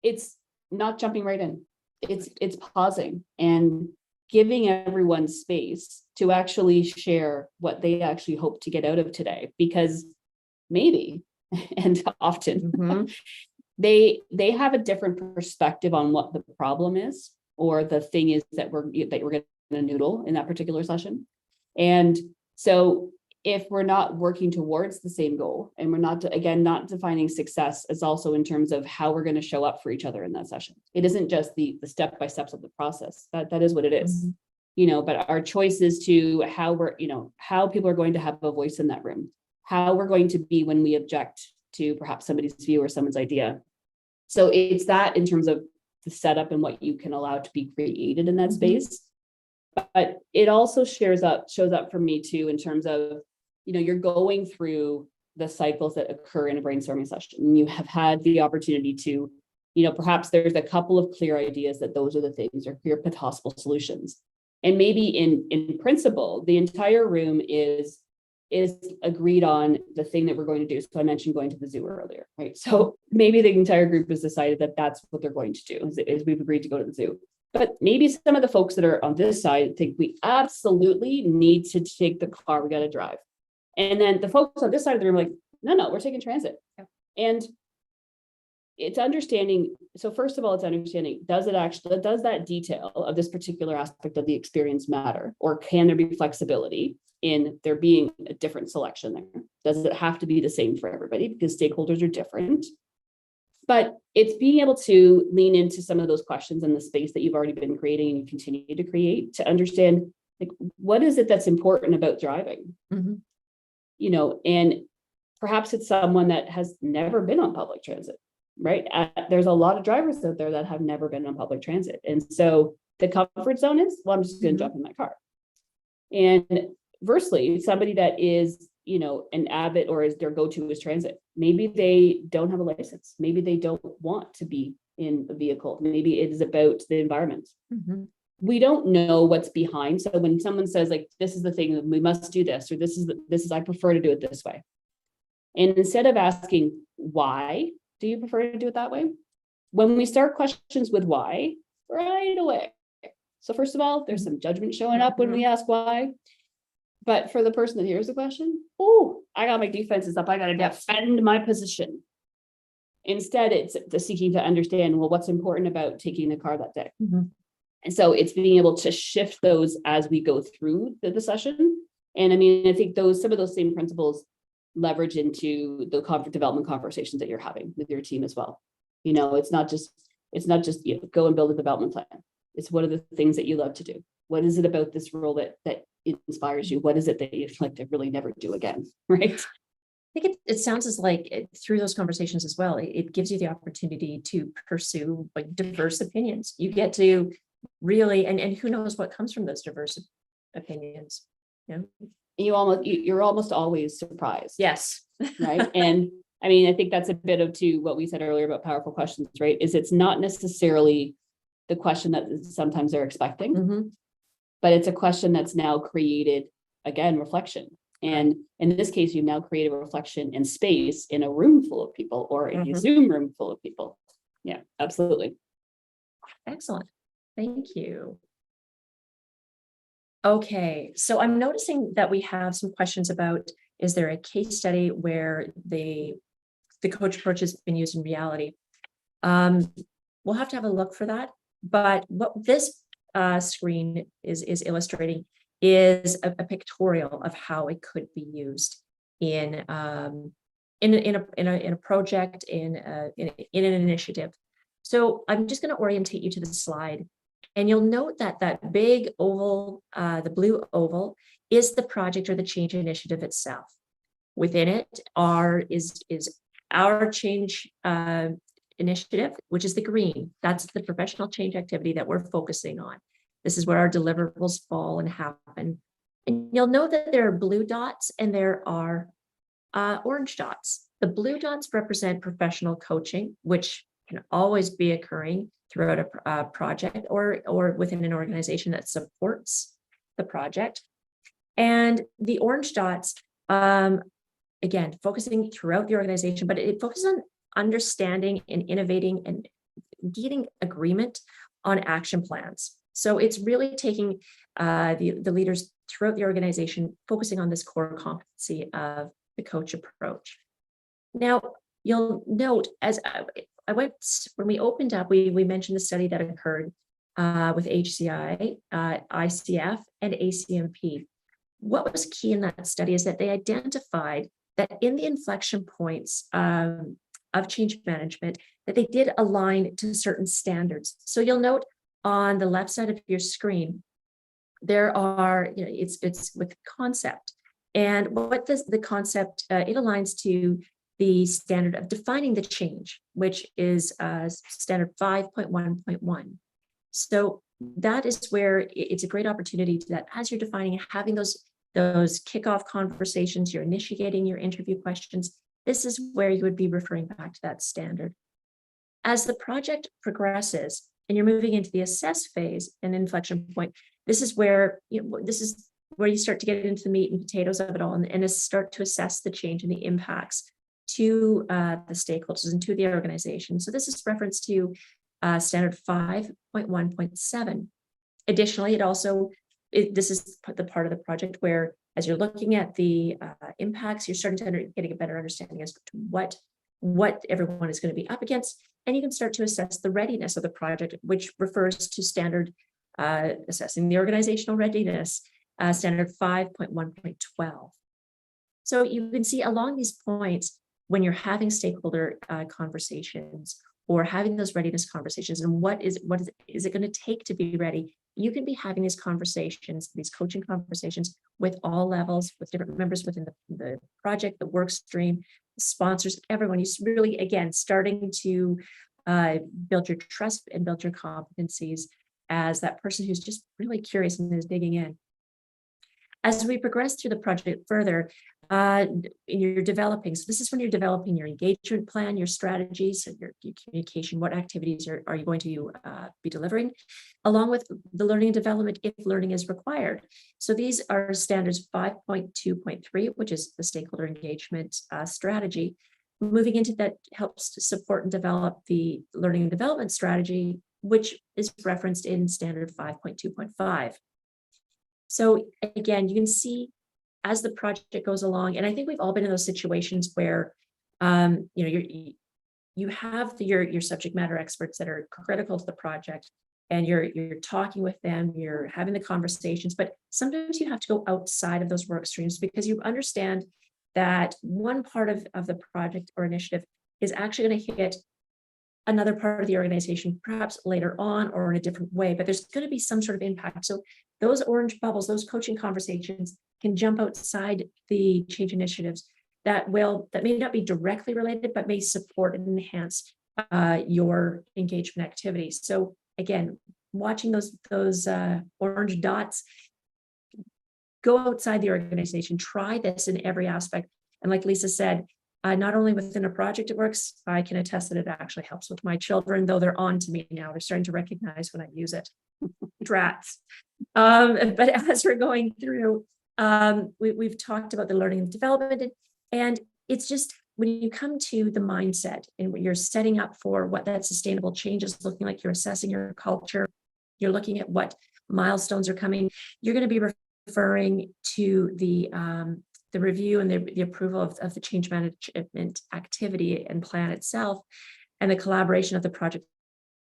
It's not jumping right in. It's pausing and giving everyone space to actually share what they actually hope to get out of today, because maybe, and often, they have a different perspective on what the problem is, or the thing is that we're going to noodle in that particular session. And So if we're not working towards the same goal, and we're not, again, not defining success as also in terms of how we're going to show up for each other in that session. It isn't just the step-by-steps of the process. That is what it is. But our choice is to how we're, how people are going to have a voice in that room, how we're going to be when we object to perhaps somebody's view or someone's idea. So it's that in terms of the setup and what you can allow to be created in that space. But it also shows up for me too, in terms of, you're going through the cycles that occur in a brainstorming session. And you have had the opportunity to, perhaps there's a couple of clear ideas that those are the things or clear possible solutions. And maybe in principle, the entire room is agreed on the thing that we're going to do. So I mentioned going to the zoo earlier, right? So maybe the entire group has decided that that's what they're going to do, is we've agreed to go to the zoo. But maybe some of the folks that are on this side think we absolutely need to take the car, we got to drive. And then the folks on this side of the room are like, no, we're taking transit. Yeah. And it's understanding. So first of all, it's understanding, does that detail of this particular aspect of the experience matter? Or can there be flexibility in there being a different selection there? Does it have to be the same for everybody? Because stakeholders are different. But it's being able to lean into some of those questions in the space that you've already been creating and you continue to create to understand, like, what is it that's important about driving? And perhaps it's someone that has never been on public transit, right? There's a lot of drivers out there that have never been on public transit. And so the comfort zone is, well, I'm just going to jump in my car. And versely, somebody that is, an avid or is their go-to is transit. Maybe they don't have a license. Maybe they don't want to be in a vehicle. Maybe it is about the environment. We don't know what's behind. So when someone says, like, this is the thing, we must do this, or this is, I prefer to do it this way. And instead of asking, why do you prefer to do it that way? When we start questions with why, right away. So first of all, there's some judgment showing up when we ask why. But for the person that hears the question, I got my defenses up. I got to defend my position. Instead, it's the seeking to understand, well, what's important about taking the car that day. And so it's being able to shift those as we go through the session. And I mean, I think some of those same principles leverage into the conflict development conversations that you're having with your team as well. It's not just go and build a development plan. It's what are the things that you love to do? What is it about this role that inspires you? What is it that you'd like to really never do again? Right. I think it sounds as like through those conversations as well, it gives you the opportunity to pursue like diverse opinions. You get to really, and who knows what comes from those diverse opinions. You're almost always surprised. Yes. Right. And I mean, I think that's a bit of to what we said earlier about powerful questions, right? Is it's not necessarily the question that sometimes they're expecting, but it's a question that's now created, again, reflection. And in this case, you've now created a reflection in space in a room full of people or in a Zoom room full of people. Yeah, absolutely. Excellent. Thank you. Okay, so I'm noticing that we have some questions about, is there a case study where the coach approach has been used in reality? We'll have to have a look for that. But what this screen is illustrating is a pictorial of how it could be used in a project, in an initiative. So I'm just going to orientate you to the slide, and you'll note that big oval, the blue oval, is the project or the change initiative itself. Within it is our change initiative, which is the green. That's the professional change activity that we're focusing on. This is where our deliverables fall and happen. And you'll know that there are blue dots and there are orange dots. The blue dots represent professional coaching, which can always be occurring throughout a project or within an organization that supports the project. And the orange dots, again, focusing throughout the organization, but it focuses on understanding and innovating and getting agreement on action plans. So it's really taking the leaders throughout the organization, focusing on this core competency of the coach approach. Now, you'll note as when we opened up, we mentioned the study that occurred with HCI, ICF, and ACMP. what was key in that study is that they identified that in the inflection points of change management, that they did align to certain standards. So you'll note on the left side of your screen, there are, it's with concept. And what the concept, it aligns to the standard of defining the change, which is standard 5.1.1. So that is where it's a great opportunity to that as you're defining, having those kickoff conversations, you're initiating your interview questions. This is where you would be referring back to that standard. As the project progresses and you're moving into the assess phase and inflection point, this is where you start to get into the meat and potatoes of it all and start to assess the change and the impacts to the stakeholders and to the organization. So this is reference to standard 5.1.7. Additionally, this is the part of the project where, as you're looking at the impacts, you're starting to getting a better understanding as to what everyone is going to be up against, and you can start to assess the readiness of the project, which refers to standard assessing the organizational readiness, standard 5.1.12. So you can see along these points when you're having stakeholder conversations or having those readiness conversations, and what is it going to take to be ready? You can be having these conversations, these coaching conversations with all levels, with different members within the project, the work stream, sponsors, everyone. You really, again, starting to build your trust and build your competencies as that person who's just really curious and is digging in. As we progress through the project further, you're developing. So this is when you're developing your engagement plan, your strategies, your communication, what activities are you going to be delivering, along with the learning and development if learning is required. So these are standards 5.2.3, which is the stakeholder engagement strategy. Moving into that helps to support and develop the learning and development strategy, which is referenced in standard 5.2.5. So again, you can see as the project goes along, and I think we've all been in those situations where you have your subject matter experts that are critical to the project, and you're talking with them, you're having the conversations, but sometimes you have to go outside of those work streams because you understand that one part of the project or initiative is actually going to hit another part of the organization, perhaps later on or in a different way, but there's going to be some sort of impact. So those orange bubbles, those coaching conversations can jump outside the change initiatives that may not be directly related, but may support and enhance your engagement activities. So again, watching those orange dots, go outside the organization, try this in every aspect. And like Lisa said, not only within a project it works, I can attest that it actually helps with my children, though they're on to me now. They're starting to recognize when I use it. Drats. But as we're going through, we've talked about the learning and development, and it's just when you come to the mindset and when you're setting up for what that sustainable change is looking like, you're assessing your culture, you're looking at what milestones are coming, you're going to be referring to the review and the approval of the change management activity and plan itself, and the collaboration of the project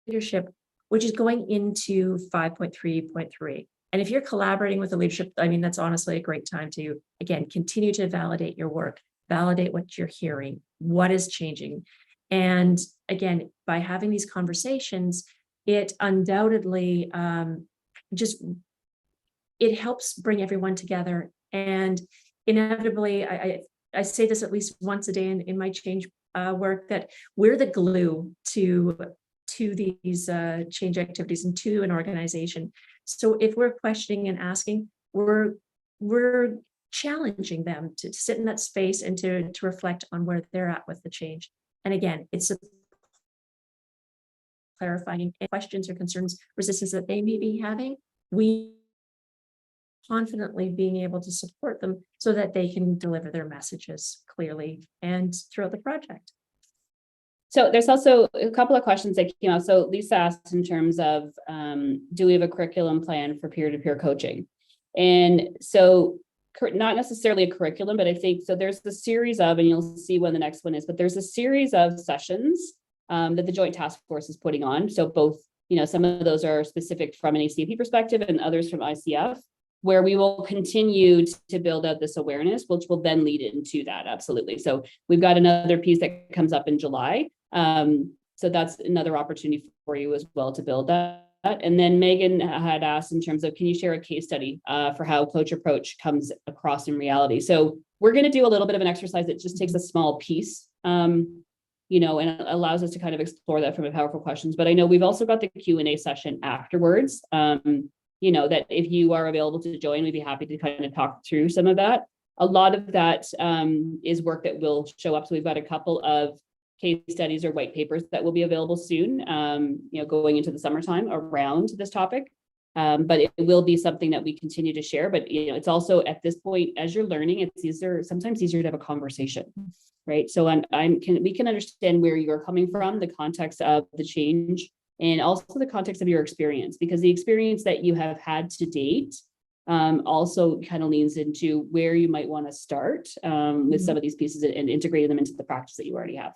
leadership, which is going into 5.3.3. And if you're collaborating with the leadership, I mean, that's honestly a great time to, again, continue to validate your work, validate what you're hearing, what is changing. And again, by having these conversations, it undoubtedly it helps bring everyone together. And inevitably, I say this at least once a day in my change work, that we're the glue to these change activities and to an organization. So if we're questioning and asking, we're challenging them to sit in that space and to reflect on where they're at with the change. And again, it's clarifying questions or concerns, resistance that they may be having. We confidently being able to support them so that they can deliver their messages clearly and throughout the project. So there's also a couple of questions that came out. So Lisa asked in terms of, do we have a curriculum plan for peer-to-peer coaching? And so not necessarily a curriculum, but I think, so there's the series of, and you'll see when the next one is, but there's a series of sessions that the Joint Task Force is putting on. So both, some of those are specific from an ACP perspective and others from ICF. where we will continue to build out this awareness, which will then lead into that. Absolutely. So we've got another piece that comes up in July. So that's another opportunity for you as well to build that. And then Megan had asked in terms of, can you share a case study for how coach approach comes across in reality? So we're going to do a little bit of an exercise that just takes a small piece, you know, and allows us to kind of explore that from a powerful questions. But I know we've also got the Q&A session afterwards. You know, that if you are available to join, we'd be happy to kind of talk through some of that. A lot of that is work that will show up. So we've got a couple of case studies or white papers that will be available soon, you know, going into the summertime around this topic. But it will be something that we continue to share. But, you know, it's also at this point, as you're learning, it's sometimes easier to have a conversation, right? So we can understand where you're coming from, the context of the change, and also the context of your experience, because the experience that you have had to date also kind of leans into where you might want to start with some of these pieces and integrating them into the practice that you already have.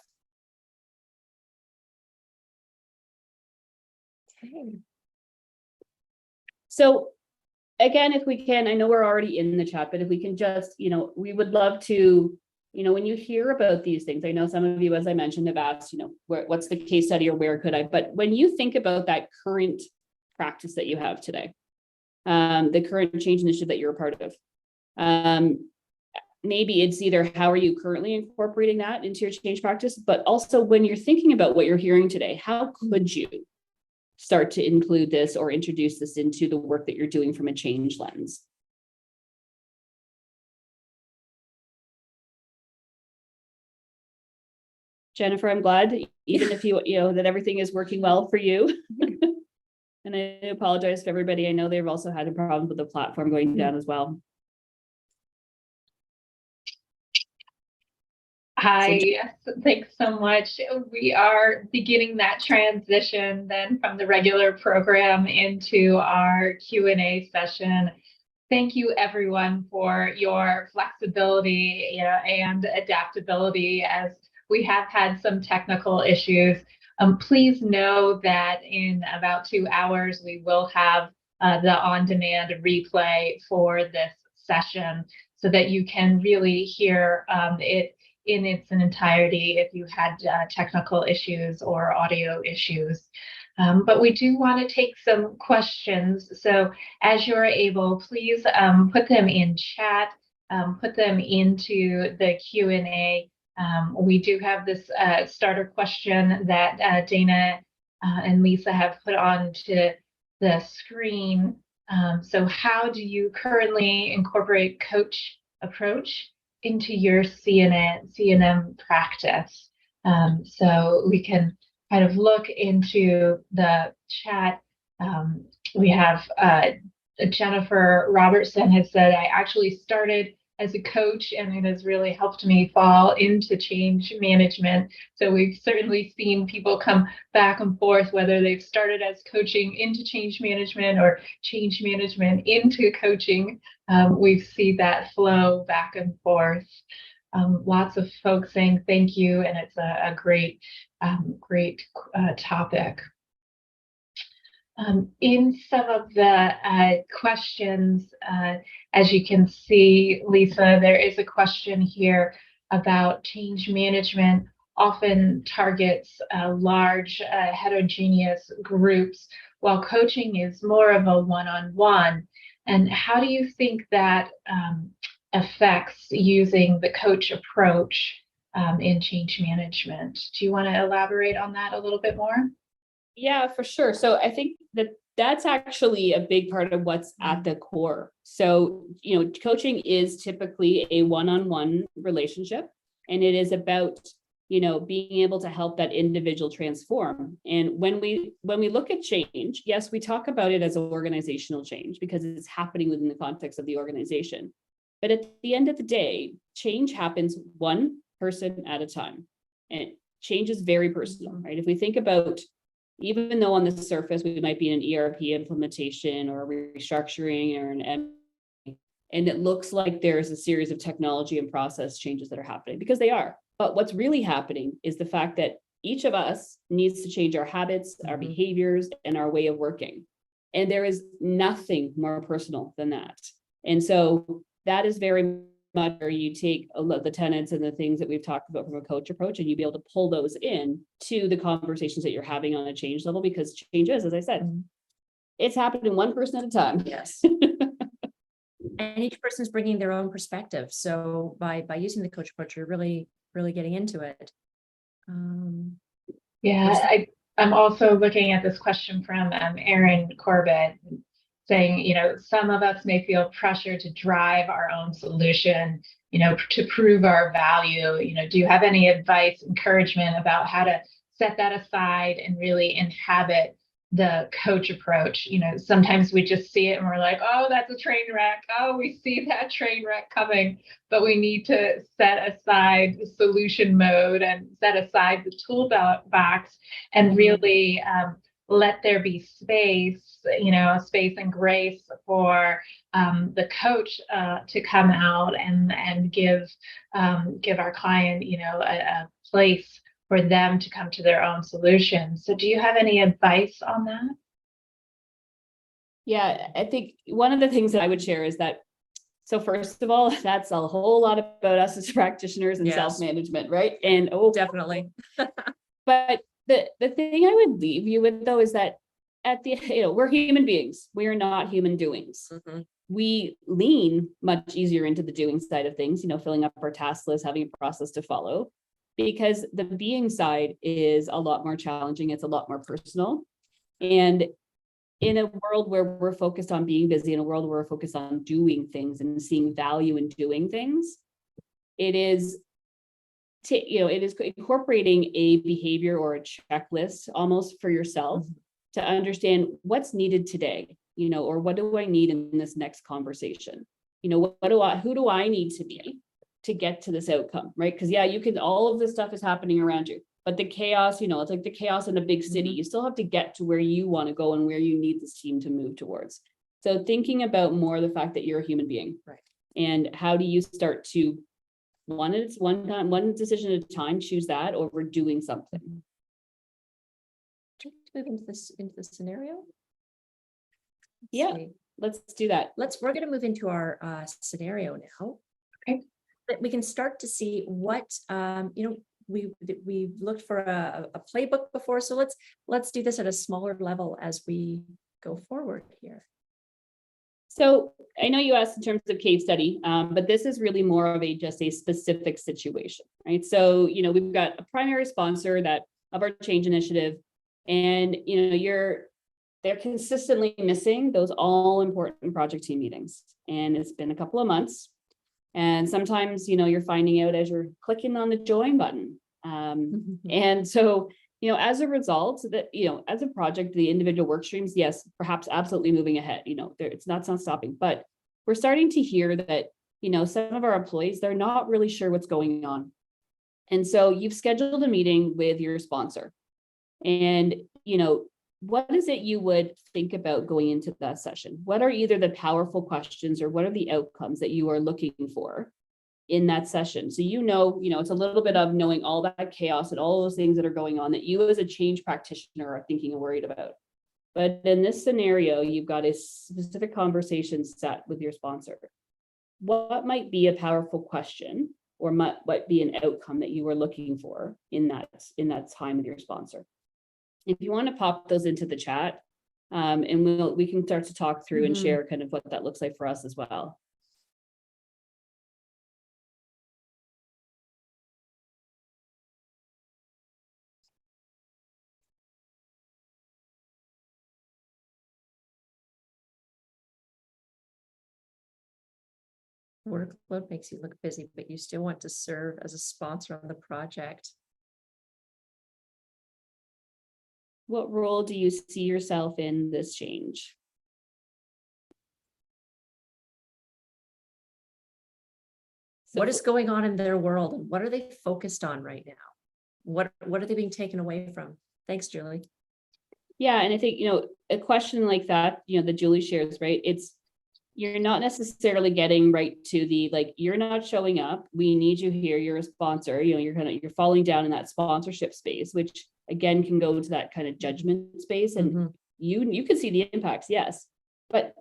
Okay. So again, if we can, I know we're already in the chat, but if we can just, you know, we would love to, you know, when you hear about these things, I know some of you, as I mentioned, have asked, you know, what's the case study or where could I, but when you think about that current practice that you have today, the current change initiative that you're a part of, maybe it's either how are you currently incorporating that into your change practice, but also when you're thinking about what you're hearing today, how could you start to include this or introduce this into the work that you're doing from a change lens? Jennifer, I'm glad, even if you know that everything is working well for you. And I apologize to everybody. I know they've also had a problem with the platform going down as well. Hi, yes, thanks so much. We are beginning that transition then from the regular program into our Q&A session. Thank you everyone for your flexibility, you know, and adaptability as we have had some technical issues. Please know that in about 2 hours, we will have the on-demand replay for this session so that you can really hear it in its entirety if you had technical issues or audio issues. But we do want to take some questions. So as you're able, please put them in chat, put them into the Q&A. We do have this starter question that Daena and Lisa have put onto the screen. So how do you currently incorporate coach approach into your CNM practice? So we can kind of look into the chat. We have Jennifer Robertson has said, I actually started as a coach and it has really helped me fall into change management. So we've certainly seen people come back and forth, whether they've started as coaching into change management or change management into coaching. We see that flow back and forth. Lots of folks saying thank you, and it's a great topic. In some of the questions, as you can see, Lisa, there is a question here about change management often targets large heterogeneous groups, while coaching is more of a one-on-one. And how do you think that affects using the coach approach in change management? Do you want to elaborate on that a little bit more? Yeah, for sure. So I think that's actually a big part of what's at the core. So, you know, coaching is typically a one-on-one relationship, and it is about, you know, being able to help that individual transform. And when we look at change, yes, we talk about it as an organizational change because it's happening within the context of the organization. But at the end of the day, change happens one person at a time, and change is very personal, right? If we think about, even though on the surface we might be in an ERP implementation or a restructuring or and it looks like there's a series of technology and process changes that are happening, because they are. But what's really happening is the fact that each of us needs to change our habits, our behaviors, and our way of working. And there is nothing more personal than that. And so that is very much where you take the tenets and the things that we've talked about from a coach approach, and you be able to pull those in to the conversations that you're having on a change level, because change is, as I said, it's happening one person at a time. Yes. And each person's bringing their own perspective. So by using the coach approach, you're really getting into it. I'm also looking at this question from Erin Corbett saying, some of us may feel pressure to drive our own solution, to prove our value. Do you have any advice, encouragement about how to set that aside and really inhabit the coach approach? Sometimes we just see it and we're like, oh, that's a train wreck. Oh, we see that train wreck coming, but we need to set aside the solution mode and set aside the toolbox and really let there be space, space and grace for the coach to come out and give our client, a place for them to come to their own solutions. So do you have any advice on that? Yeah, I think one of the things that I would share is that, so first of all, that's a whole lot about us as practitioners and self-management, right? And Definitely. But the thing I would leave you with, though, is that at the, we're human beings. We are not human doings. We lean much easier into the doing side of things, filling up our task list, having a process to follow, because the being side is a lot more challenging. It's a lot more personal. And in a world where we're focused on being busy, in a world where we're focused on doing things and seeing value in doing things, it is incorporating a behavior or a checklist almost for yourself to understand what's needed today, or what do I need in this next conversation? Who do I need to be to get to this outcome, right? Because all of this stuff is happening around you, but the chaos, it's like the chaos in a big city. You still have to get to where you want to go and where you need this team to move towards. So thinking about more the fact that you're a human being, right? And how do you start to one decision at a time, choose that over doing something. Move into the scenario. Let's do that. We're going to move into our scenario now. Okay. That we can start to see what we've looked for a playbook before. So let's do this at a smaller level as we go forward here. So I know you asked in terms of case study, but this is really more of just a specific situation, right? So, we've got a primary sponsor of our change initiative, and, they're consistently missing those all important project team meetings. And it's been a couple of months. And sometimes, you're finding out as you're clicking on the join button. And so, as a result, that, as a project, the individual work streams, yes, perhaps absolutely moving ahead, it's not stopping, but we're starting to hear that, some of our employees, they're not really sure what's going on. And so you've scheduled a meeting with your sponsor, and, what is it you would think about going into that session? What are either the powerful questions or what are the outcomes that you are looking for in that session? So, it's a little bit of knowing all that chaos and all those things that are going on that you as a change practitioner are thinking and worried about. But in this scenario, you've got a specific conversation set with your sponsor. What might be a powerful question or might be an outcome that you are looking for in that time with your sponsor? If you want to pop those into the chat, and we can start to talk through and share kind of what that looks like for us as well. Workload makes you look busy, but you still want to serve as a sponsor on the project. What role do you see yourself in this change? So what is going on in their world, and what are they focused on right now? What are they being taken away from? Thanks, Julie. Yeah, and I think, a question like that, that Julie shares, right? You're not necessarily getting right to the, you're not showing up. We need you here. You're a sponsor. You're falling down in that sponsorship space, which again can go to that kind of judgment space. And you can see the impacts, yes, but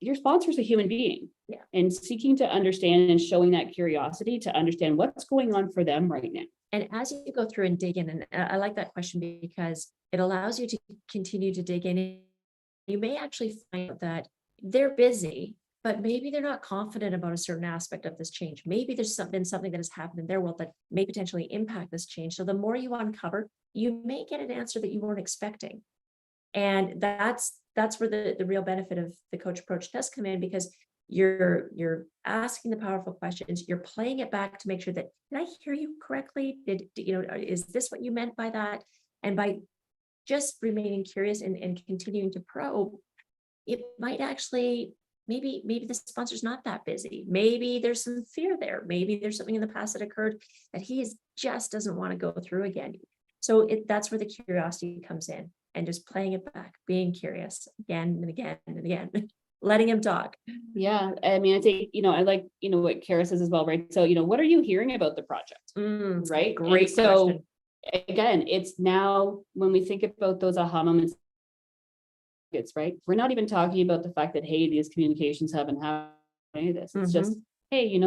your sponsor's a human being. Yeah. And seeking to understand and showing that curiosity to understand what's going on for them right now. And as you go through and dig in, and I like that question because it allows you to continue to dig in. You may actually find that they're busy, but maybe they're not confident about a certain aspect of this change. Maybe there's been something that has happened in their world that may potentially impact this change. So the more you uncover, you may get an answer that you weren't expecting. And that's where the real benefit of the coach approach does come in, because you're asking the powerful questions, you're playing it back to make sure that, did I hear you correctly? Is this what you meant by that? And by just remaining curious and continuing to probe, it might actually, maybe the sponsor's not that busy. Maybe there's some fear there. Maybe there's something in the past that occurred that just doesn't want to go through again. So that's where the curiosity comes in, and just playing it back, being curious again and again and again, letting him talk. Yeah, I mean, I think, I like, what Kara says as well, right? So, what are you hearing about the project? Right? Great And so, question. again, it's now when we think about those aha moments, it's right. We're not even talking about the fact that, hey, these communications haven't happened, any of this. It's just, hey,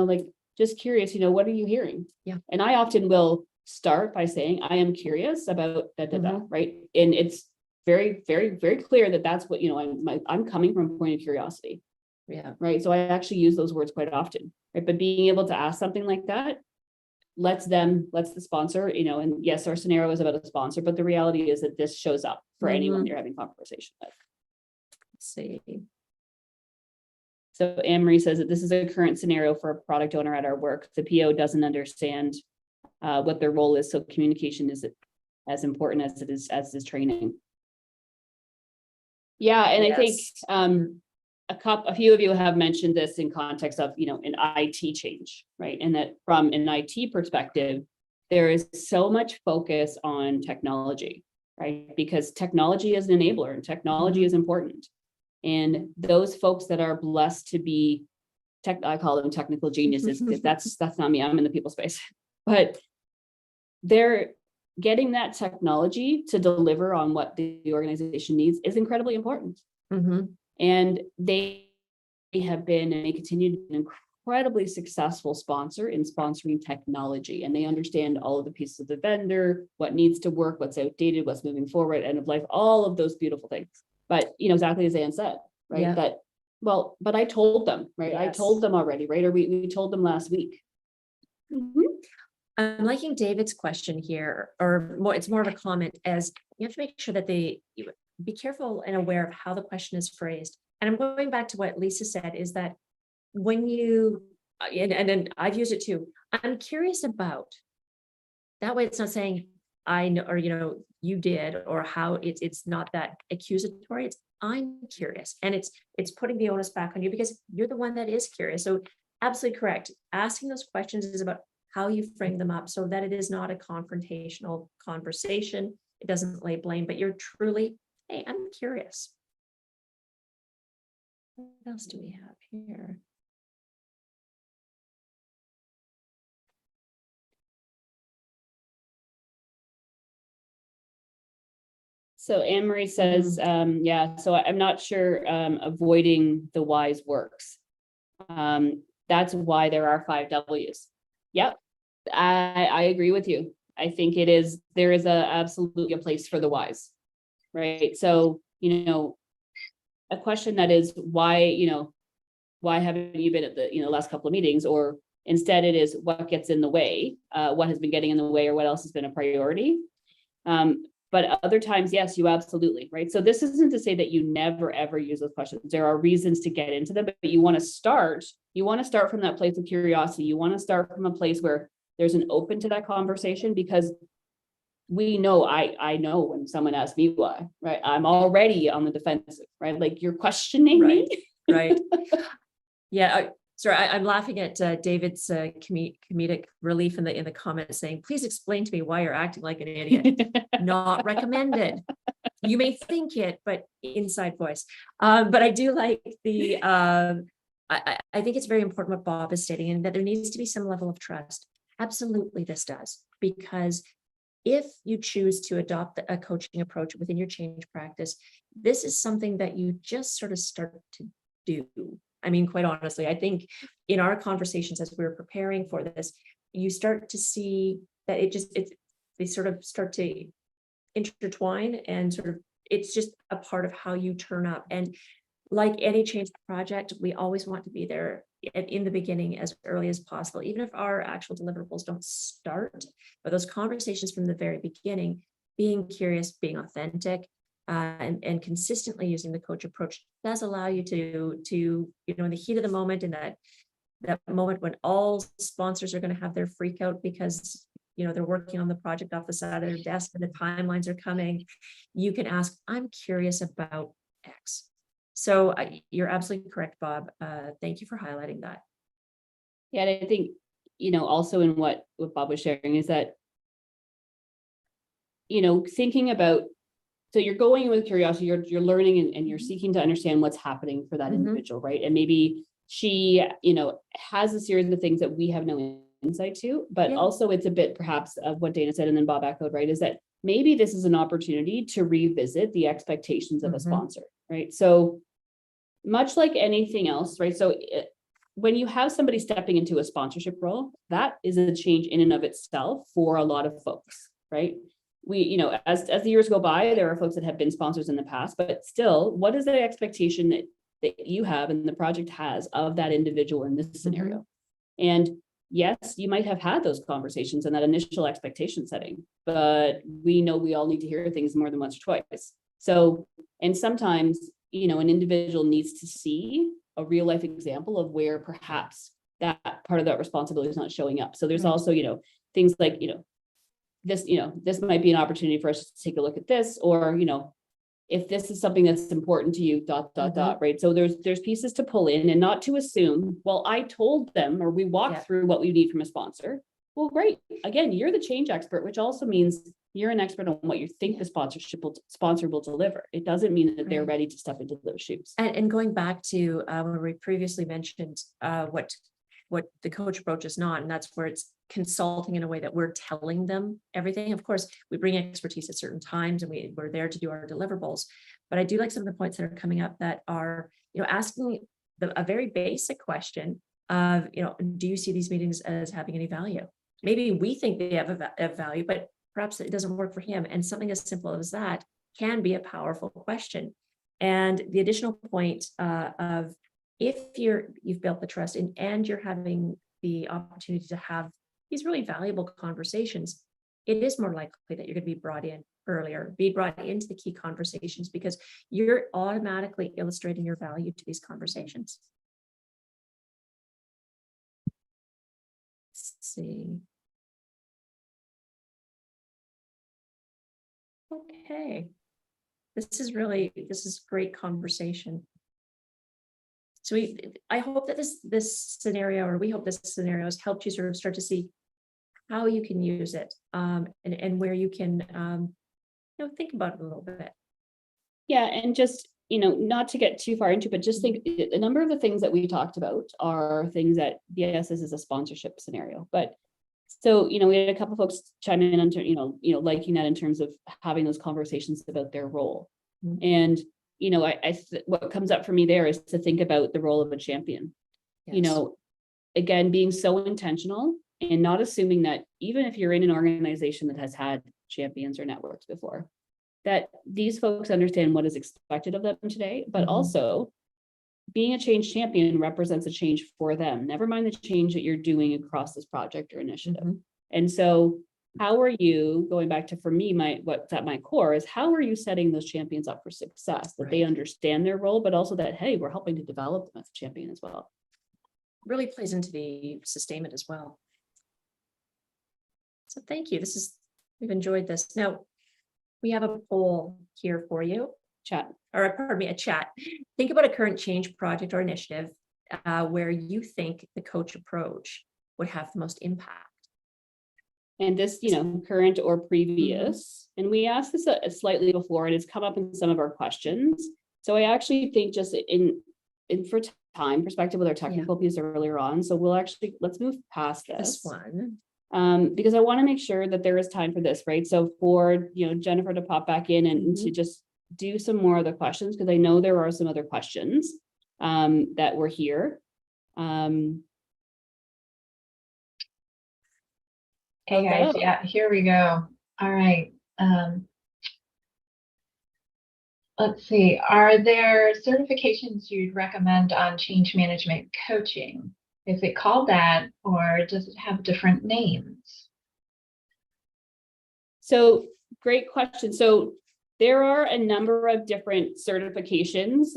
just curious, what are you hearing? Yeah. And I often will start by saying, I am curious about right? And it's very, very, very clear that that's what, I'm coming from a point of curiosity. Yeah. Right. So I actually use those words quite often, right? But being able to ask something like that lets the sponsor, and yes, our scenario is about a sponsor, but the reality is that this shows up for anyone you're having conversation with. Let's see. So Anne-Marie says that this is a current scenario for a product owner at our work. The PO doesn't understand what their role is. So communication is as important as it is as training. Yeah. And I think a few of you have mentioned this in context of, an IT change, right? And that from an IT perspective, there is so much focus on technology, right? Because technology is an enabler and technology is important. And those folks that are blessed to be I call them technical geniuses, because that's not me, I'm in the people space, but they're getting that technology to deliver on what the organization needs is incredibly important. And they have been, and they continue to be an incredibly successful sponsor in sponsoring technology. And they understand all of the pieces of the vendor, what needs to work, what's outdated, what's moving forward, end of life, all of those beautiful things. But, exactly as Anne said, right? Yeah. That, well, but I told them, right? Yes. I told them already, right? Or we told them last week. I'm liking David's question here, or more, it's more of a comment, as you have to make sure that you be careful and aware of how the question is phrased. And I'm going back to what Lisa said, is that when you, and then I've used it too, I'm curious about, that way it's not saying I know, or, you did, or how it's not that accusatory. It's, I'm curious. And it's putting the onus back on you because you're the one that is curious. So absolutely correct. Asking those questions is about how you frame them up so that it is not a confrontational conversation. It doesn't lay blame, but you're truly, hey, I'm curious. What else do we have here? So Anne-Marie says, so I'm not sure avoiding the whys works. That's why there are 5 W's. Yep, I agree with you. I think there is absolutely a place for the whys, right? So, a question that is why haven't you been at the, last couple of meetings, or instead it is what gets in the way, what has been getting in the way, or what else has been a priority. But other times, yes, you absolutely, right? So this isn't to say that you never, ever use those questions. There are reasons to get into them, but you want to start from that place of curiosity. You want to start from a place where there's an open to that conversation, because we know, I know when someone asks me why, right? I'm already on the defensive, right? Like, you're questioning me. Right. Yeah. Sorry, I'm laughing at David's comedic relief in the comments saying, please explain to me why you're acting like an idiot. Not recommended. You may think it, but inside voice. But I do like the, I think it's very important what Bob is stating, and that there needs to be some level of trust. Absolutely, this does, because if you choose to adopt a coaching approach within your change practice, this is something that you just sort of start to do. I mean, quite honestly, I think in our conversations as we were preparing for this, you start to see that they sort of start to intertwine, and sort of, it's just a part of how you turn up. And like any change project, we always want to be there in the beginning as early as possible, even if our actual deliverables don't start, but those conversations from the very beginning, being curious, being authentic, and consistently using the coach approach does allow you to, in the heat of the moment, in that moment when all sponsors are going to have their freak out because they're working on the project off the side of their desk and the timelines are coming, you can ask, I'm curious about X. So you're absolutely correct, Bob. Thank you for highlighting that. Yeah, and I think, also in what Bob was sharing is that, thinking about, so you're going with curiosity, you're learning and you're seeking to understand what's happening for that individual, right? And maybe she, has a series of things that we have no insight to, but also it's a bit perhaps of what Daena said, and then Bob echoed, right? Is that maybe this is an opportunity to revisit the expectations of a sponsor, right? So much like anything else, right? So when you have somebody stepping into a sponsorship role, that is a change in and of itself for a lot of folks, right? We, as the years go by, there are folks that have been sponsors in the past, but still, what is the expectation that you have and the project has of that individual in this scenario? And yes, you might have had those conversations and that initial expectation setting, but we know we all need to hear things more than once or twice. So, and sometimes, an individual needs to see a real life example of where perhaps that part of that responsibility is not showing up. So there's also, things like, this might be an opportunity for us to take a look at this, or, if this is something that's important to you, ... right? So there's pieces to pull in, and not to assume, well, I told them, or we walked through what we need from a sponsor. Well, great. Again, you're the change expert, which also means you're an expert on what you think the sponsor will deliver. It doesn't mean that they're ready to step into those shoes. And going back to when we previously mentioned what the coach approach is not, and that's where it's consulting in a way that we're telling them everything. Of course, we bring expertise at certain times, and we're there to do our deliverables. But I do like some of the points that are coming up that are, asking a very basic question of, do you see these meetings as having any value? Maybe we think they have a value, but perhaps it doesn't work for him. And something as simple as that can be a powerful question. And the additional point of, if you've built the trust and you're having the opportunity to have these really valuable conversations, it is more likely that you're going to be brought into the key conversations, because you're automatically illustrating your value to these conversations. Let's see. Okay. This is great conversation. So I hope that this scenario, or we hope this scenario has helped you sort of start to see how you can use it, and where you can, think about it a little bit. Yeah, and just, not to get too far into, but just think a number of the things that we talked about are things that, yes, this is a sponsorship scenario, but so, we had a couple of folks chime in on, liking that in terms of having those conversations about their role. And, what comes up for me there is to think about the role of a champion. Yes. Again, being so intentional and not assuming that even if you're in an organization that has had champions or networks before, that these folks understand what is expected of them today, but also being a change champion represents a change for them. Never mind the change that you're doing across this project or initiative. And so how are you, going back to, for me, what's at my core is, how are you setting those champions up for success, that they understand their role, but also that, hey, we're helping to develop them as a champion as well. Really plays into the sustainment as well. So thank you. We've enjoyed this. Now, we have a poll here for you. A chat. Think about a current change project or initiative where you think the coach approach would have the most impact. And this, current or previous, and we asked this slightly before, and it's come up in some of our questions. So I actually think just in for time perspective with our technical piece earlier on. So let's move past this one. because I want to make sure that there is time for this, right? So for, Jennifer to pop back in and to just do some more of the questions, because I know there are some other questions that were here. Hey guys, Hello. yeah, here we go. All right. Let's see. Are there certifications you'd recommend on change management coaching? Is it called that, or does it have different names? So great question. So there are a number of different certifications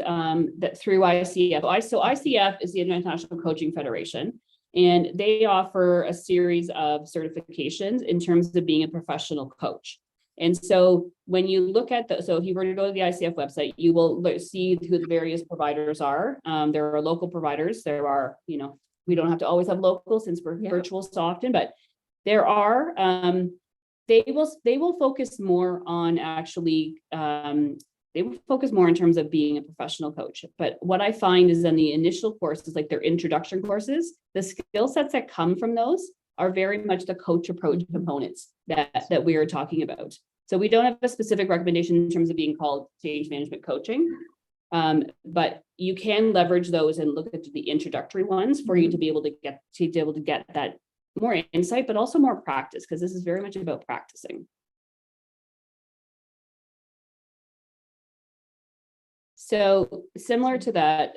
that through ICF. So ICF is the International Coaching Federation, and they offer a series of certifications in terms of being a professional coach. And so when you look at so if you were to go to the ICF website, you will see who the various providers are. There are local providers. There are, we don't have to always have local since we're virtual so often, but there are, they will focus more on actually, they will focus more in terms of being a professional coach. But what I find is in the initial courses, like their introduction courses, the skill sets that come from those are very much the coach approach components that we are talking about. So we don't have a specific recommendation in terms of being called change management coaching, but you can leverage those and look at the introductory ones for you to be able to get that more insight, but also more practice, because this is very much about practicing. So similar to that,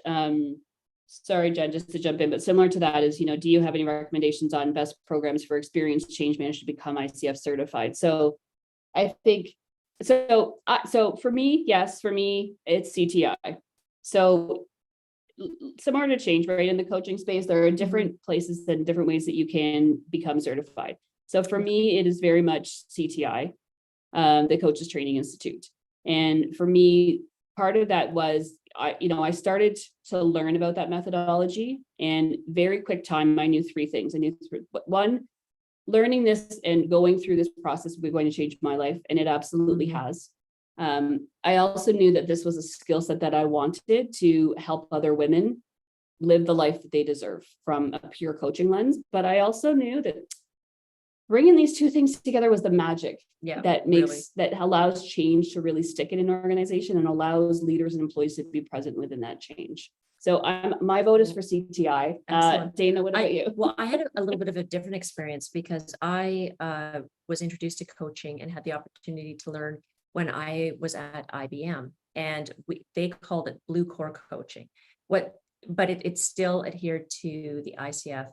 sorry, Jen, just to jump in, but similar to that is, do you have any recommendations on best programs for experienced change managers to become ICF certified? So I think, so for me, yes, for me, it's CTI. So similar to change, right? In the coaching space, there are different places and different ways that you can become certified. So for me, it is very much CTI, the Coaches Training Institute. And for me, part of that was, I started to learn about that methodology, and very quick time, I knew three things. I knew one, learning this and going through this process was going to change my life, and it absolutely has. I also knew that this was a skill set that I wanted to help other women live the life that they deserve from a pure coaching lens. But I also knew that bringing these two things together was the magic that allows change to really stick in an organization and allows leaders and employees to be present within that change. So my vote is for CTI. Daena, what about you? Well, I had a little bit of a different experience because I was introduced to coaching and had the opportunity to learn when I was at IBM, and they called it blue core coaching. But it still adhered to the ICF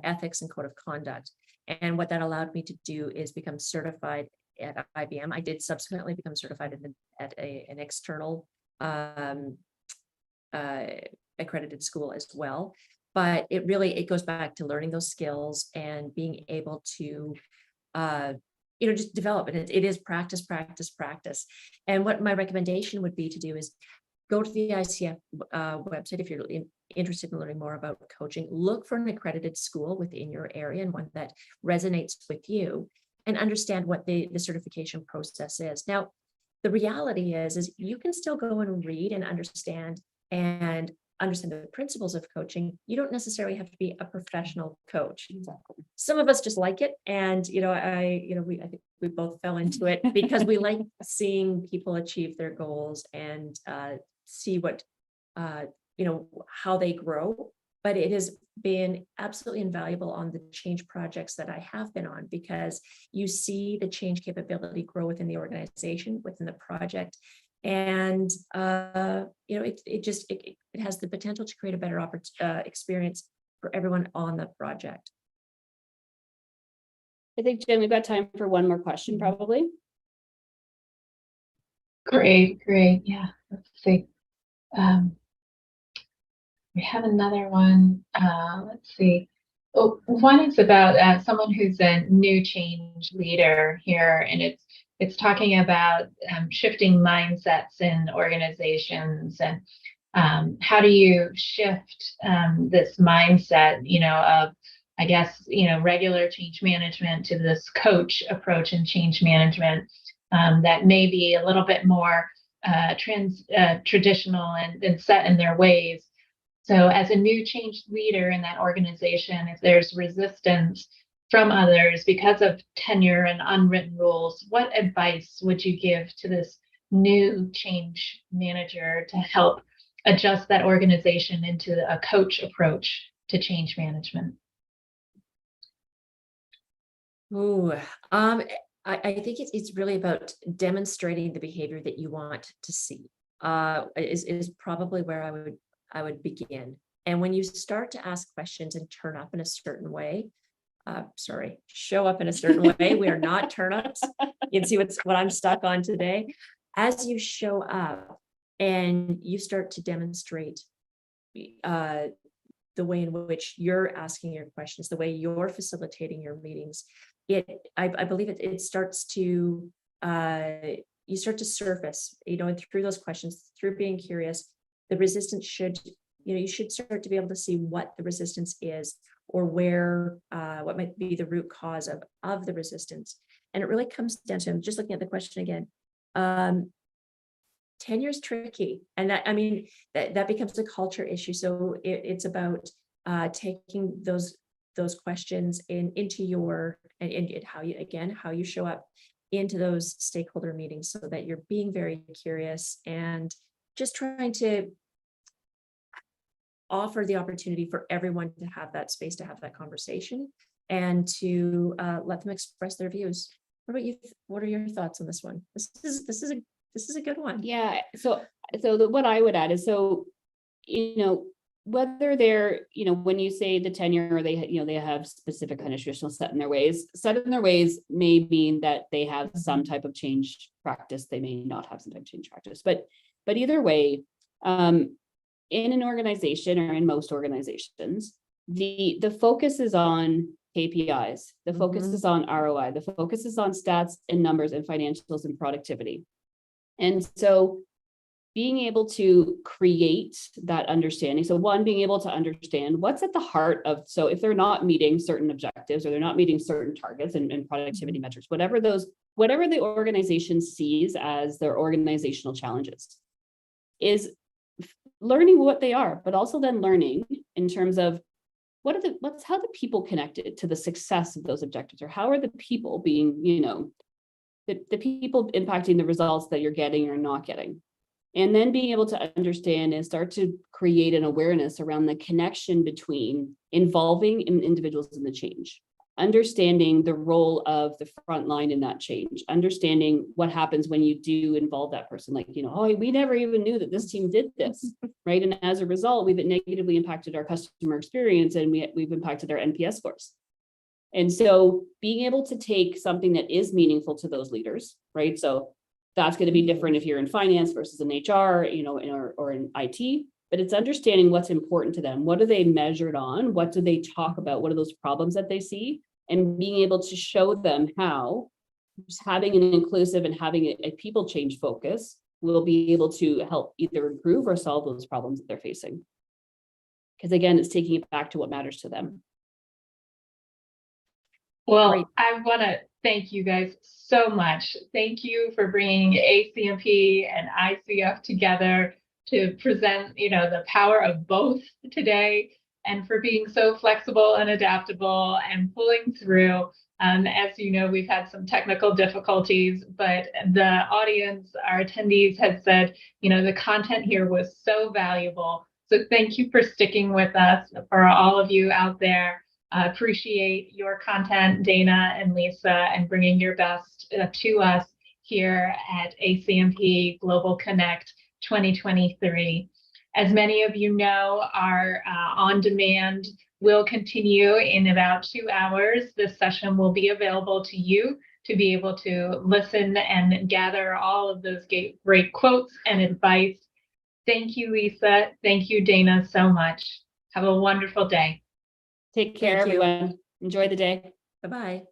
ethics and code of conduct. And what that allowed me to do is become certified at IBM. I did subsequently become certified at an external accredited school as well. But it goes back to learning those skills and being able to just develop it. It is practice, practice, practice. And what my recommendation would be to do is go to the ICF website if you're interested in learning more about coaching. Look for an accredited school within your area and one that resonates with you, and understand what the certification process is. Now, the reality is you can still go and read and understand the principles of coaching. You don't necessarily have to be a professional coach. Exactly. Some of us just like it, and I think we both fell into it because we like seeing people achieve their goals and see what how they grow. But it has been absolutely invaluable on the change projects that I have been on, because you see the change capability grow within the organization, within the project. And it has the potential to create a better experience for everyone on the project. I think, Jen, we've got time for one more question, probably. Great. Yeah, let's see. We have another one. Let's see. Oh, one is about someone who's a new change leader here, and it's talking about shifting mindsets in organizations, and how do you shift this mindset, of, I guess, regular change management to this coach approach in change management that may be a little bit more traditional and set in their ways. So as a new change leader in that organization, if there's resistance from others because of tenure and unwritten rules, what advice would you give to this new change manager to help adjust that organization into a coach approach to change management? Ooh, I think it's really about demonstrating the behavior that you want to see. Is probably where I would begin. And when you start to ask questions and turn up in a certain way, show up in a certain way. We are not turnips. You can see what I'm stuck on today. As you show up and you start to demonstrate the way in which you're asking your questions, the way you're facilitating your meetings, I believe it starts to you start to surface, and through those questions, through being curious, the resistance should, you should start to be able to see what the resistance is, or where what might be the root cause of the resistance. And it really comes down to, I'm just looking at the question again. Tenure is tricky, and that becomes a culture issue. So it's about taking those questions into your and how you show up into those stakeholder meetings, so that you're being very curious and just trying to offer the opportunity for everyone to have that space to have that conversation and to let them express their views. What about you? What are your thoughts on this one? This is a good one. Yeah. So what I would add is, whether they're, when you say the tenure, or they have specific kind of traditional set in their ways may mean that they have some type of change practice. They may not have some type of change practice, but either way, in an organization, or in most organizations, the focus is on KPIs. The focus is on ROI. The focus is on stats and numbers and financials and productivity. And so being able to create that understanding. So one, being able to understand what's at the heart of, so if they're not meeting certain objectives, or they're not meeting certain targets and productivity metrics, whatever the organization sees as their organizational challenges, is learning what they are, but also then learning in terms of how the people connected to the success of those objectives, or how are the people being, the people impacting the results that you're getting or not getting. And then being able to understand and start to create an awareness around the connection between involving individuals in the change, understanding the role of the front line in that change, understanding what happens when you do involve that person, like, we never even knew that this team did this, right? And as a result, we've negatively impacted our customer experience, and we've impacted our NPS scores. And so being able to take something that is meaningful to those leaders, right? So that's going to be different if you're in finance versus in HR, or in IT, but it's understanding what's important to them. What are they measured on? What do they talk about? What are those problems that they see? And being able to show them how just having an inclusive and having a people change focus will be able to help either improve or solve those problems that they're facing. Because again, it's taking it back to what matters to them. Well, Great. I want to thank you guys so much. Thank you for bringing ACMP and ICF together to present, the power of both today, and for being so flexible and adaptable and pulling through. As you know, we've had some technical difficulties, but the audience, our attendees, had said, the content here was so valuable. So thank you for sticking with us. For all of you out there, appreciate your content, Daena and Lisa, and bringing your best to us here at ACMP Global Connect 2023. As many of you know, our on-demand will continue in about 2 hours. This session will be available to you to be able to listen and gather all of those great quotes and advice. Thank you, Lisa. Thank you, Daena, so much. Have a wonderful day. Take care, everyone. Enjoy the day. Bye-bye.